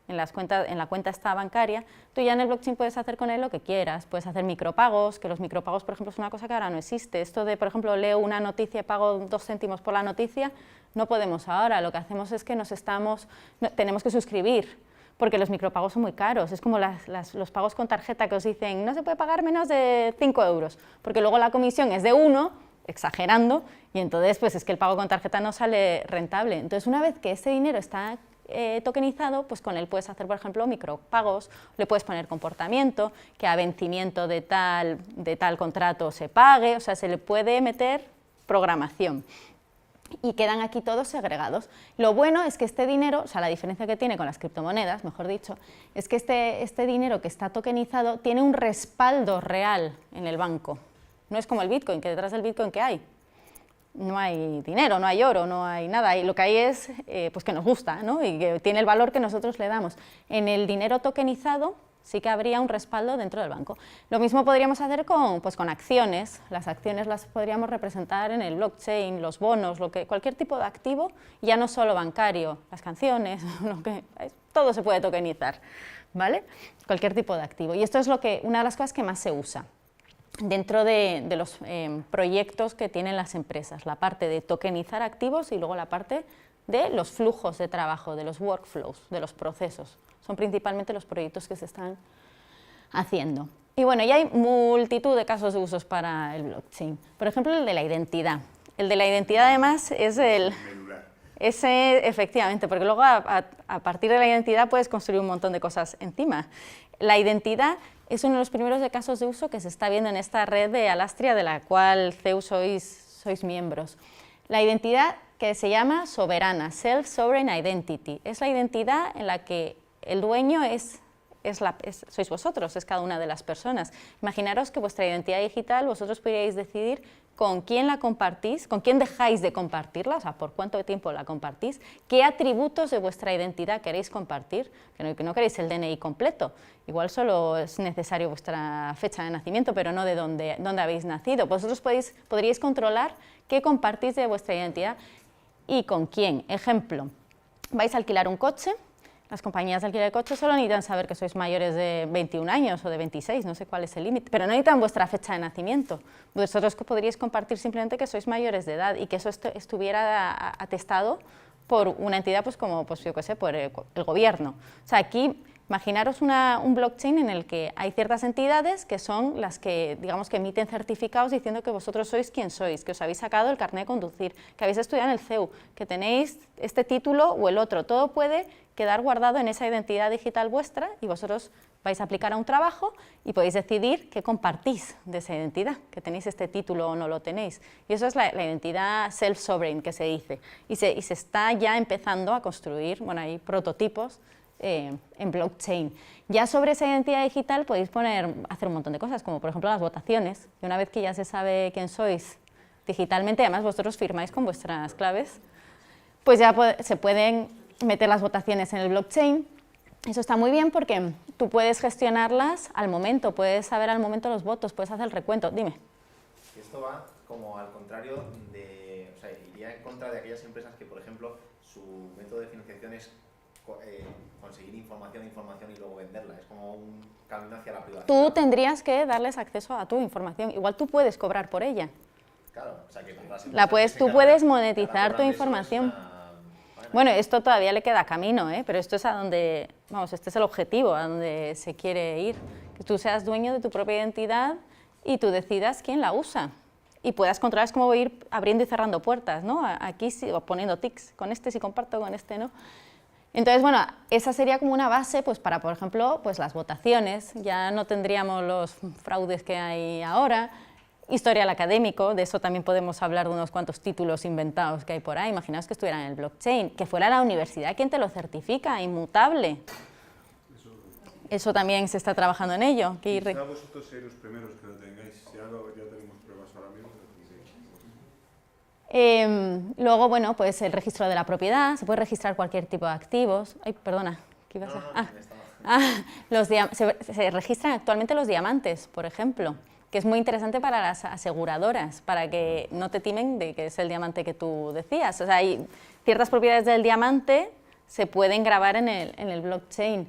en la cuenta esta bancaria, tú ya en el blockchain puedes hacer con él lo que quieras, puedes hacer micropagos, que los micropagos, por ejemplo, es una cosa que ahora no existe. Esto de, por ejemplo, leo una noticia y pago 2 céntimos por la noticia, no podemos ahora. Lo que hacemos es que tenemos que suscribir, porque los micropagos son muy caros. Es como los pagos con tarjeta que os dicen, no se puede pagar menos de 5 euros, porque luego la comisión es de 1, exagerando, y entonces pues es que el pago con tarjeta no sale rentable. Entonces, una vez que ese dinero está tokenizado, pues con él puedes hacer, por ejemplo, micropagos, le puedes poner comportamiento, que a vencimiento de tal contrato se pague, o sea, se le puede meter programación. Y quedan aquí todos segregados. Lo bueno es que este dinero, o sea, la diferencia que tiene con las criptomonedas, mejor dicho, es que este dinero que está tokenizado tiene un respaldo real en el banco. No es como el Bitcoin, que detrás del Bitcoin, ¿qué hay? No hay dinero, no hay oro, no hay nada, y lo que hay es pues que nos gusta, ¿no? Y que tiene el valor que nosotros le damos. En el dinero tokenizado sí que habría un respaldo dentro del banco. Lo mismo podríamos hacer con acciones. Las acciones las podríamos representar en el blockchain, los bonos, cualquier tipo de activo, ya no solo bancario, las canciones, todo se puede tokenizar, ¿vale? Cualquier tipo de activo. Y esto es una de las cosas que más se usa dentro de los proyectos que tienen las empresas, la parte de tokenizar activos y luego la parte de los flujos de trabajo, de los workflows, de los procesos. Son principalmente los proyectos que se están haciendo. Y bueno, ya hay multitud de casos de usos para el blockchain. Por ejemplo, el de la identidad. El de la identidad, además, es efectivamente, porque luego a partir de la identidad puedes construir un montón de cosas encima. La identidad es uno de los primeros casos de uso que se está viendo en esta red de Alastria, de la cual CEU sois miembros. La identidad que se llama soberana, Self-Sovereign Identity, es la identidad en la que el dueño sois vosotros, es cada una de las personas. Imaginaros que vuestra identidad digital vosotros podríais decidir con quién la compartís, con quién dejáis de compartirla, o sea, por cuánto tiempo la compartís, qué atributos de vuestra identidad queréis compartir, que no queréis el DNI completo, igual solo es necesario vuestra fecha de nacimiento, pero no de dónde habéis nacido. Vosotros podríais controlar qué compartís de vuestra identidad y con quién. Ejemplo, vais a alquilar un coche. Las compañías de alquiler de coches solo necesitan saber que sois mayores de 21 años o de 26, no sé cuál es el límite, pero no necesitan vuestra fecha de nacimiento. Vosotros podríais compartir simplemente que sois mayores de edad y que eso estuviera atestado por una entidad como yo qué sé, por el gobierno. O sea, aquí imaginaros un blockchain en el que hay ciertas entidades que son las que, digamos, que emiten certificados diciendo que vosotros sois quien sois, que os habéis sacado el carnet de conducir, que habéis estudiado en el CEU, que tenéis este título o el otro. Todo puede quedar guardado en esa identidad digital vuestra y vosotros vais a aplicar a un trabajo y podéis decidir qué compartís de esa identidad, que tenéis este título o no lo tenéis. Y eso es la identidad self-sovereign que se dice. Y se está ya empezando a construir, bueno, hay prototipos en blockchain. Ya sobre esa identidad digital podéis hacer un montón de cosas, como por ejemplo las votaciones. Y una vez que ya se sabe quién sois digitalmente, además vosotros firmáis con vuestras claves, pues ya se pueden meter las votaciones en el blockchain. Eso está muy bien porque tú puedes gestionarlas al momento, puedes saber al momento los votos, puedes hacer el recuento. Dime. Esto va como al contrario o sea, iría en contra de aquellas empresas que, por ejemplo, su método de financiación es conseguir información y luego venderla. Es como un camino hacia la privacidad. Tú tendrías que darles acceso a tu información. Igual tú puedes cobrar por ella. Claro, o sea que tú puedes monetizar tu información. Bueno, esto todavía le queda camino, pero esto es este es el objetivo, a donde se quiere ir. Que tú seas dueño de tu propia identidad y tú decidas quién la usa. Y puedas controlar, es como ir abriendo y cerrando puertas, ¿no? Aquí sí, o poniendo tics, con este sí comparto, con este no. Entonces, bueno, esa sería como una base pues, para, por ejemplo, pues, las votaciones. Ya no tendríamos los fraudes que hay ahora. Historial académico, de eso también podemos hablar de unos cuantos títulos inventados que hay por ahí. Imaginaos que estuviera en el blockchain, que fuera la universidad quien te lo certifica, inmutable. Eso también se está trabajando en ello. Quizá vosotros seréis los primeros que lo tengáis, ya tenemos pruebas ahora mismo. Luego, bueno, pues el registro de la propiedad, se puede registrar cualquier tipo de activos. Ay, perdona, ¿qué ibas a...? Se registran actualmente los diamantes, por ejemplo, que es muy interesante para las aseguradoras, para que no te timen de que es el diamante que tú decías. O sea, hay ciertas propiedades del diamante se pueden grabar en el blockchain.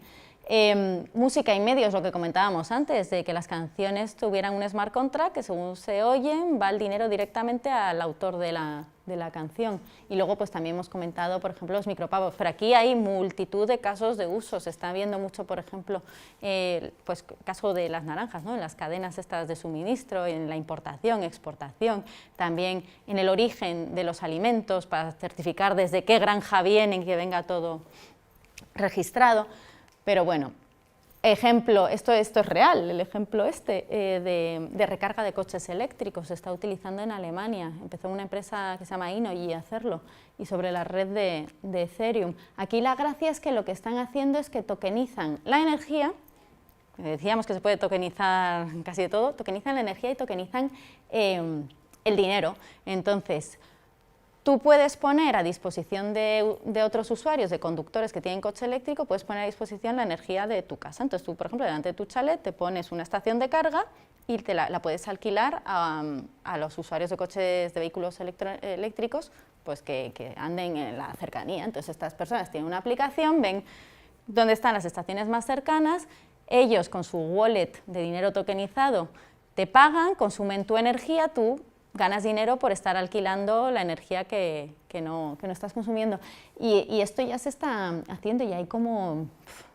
Música y medios, lo que comentábamos antes, de que las canciones tuvieran un smart contract que según se oyen va el dinero directamente al autor de la canción. Y luego pues también hemos comentado, por ejemplo, los micropagos, pero aquí hay multitud de casos de uso. Se está viendo mucho, por ejemplo, pues caso de las naranjas, ¿no? En las cadenas estas de suministro, en la importación, exportación, también en el origen de los alimentos para certificar desde qué granja vienen, que venga todo registrado. Pero bueno, ejemplo, esto es real, el ejemplo de recarga de coches eléctricos se está utilizando en Alemania. Empezó una empresa que se llama Innogy a hacerlo, y sobre la red de Ethereum. Aquí la gracia es que lo que están haciendo es que tokenizan la energía, decíamos que se puede tokenizar casi de todo, tokenizan la energía y tokenizan el dinero. Entonces, tú puedes poner a disposición de otros usuarios, de conductores que tienen coche eléctrico, puedes poner a disposición la energía de tu casa. Entonces tú, por ejemplo, delante de tu chalet te pones una estación de carga y la puedes alquilar a los usuarios de coches, de vehículos eléctricos, pues que anden en la cercanía. Entonces estas personas tienen una aplicación, ven dónde están las estaciones más cercanas, ellos con su wallet de dinero tokenizado te pagan, consumen tu energía, tú ganas dinero por estar alquilando la energía que no estás consumiendo. Y esto ya se está haciendo, y hay como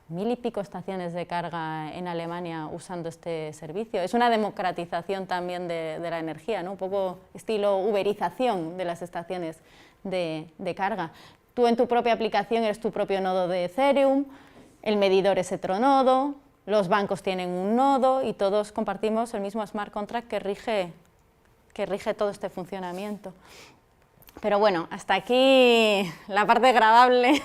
1000 y pico estaciones de carga en Alemania usando este servicio. Es una democratización también de la energía, ¿no? Un poco estilo uberización de las estaciones de carga. Tú en tu propia aplicación eres tu propio nodo de Ethereum, el medidor es otro nodo, los bancos tienen un nodo y todos compartimos el mismo smart contract que rige todo este funcionamiento. Pero bueno, hasta aquí la parte agradable.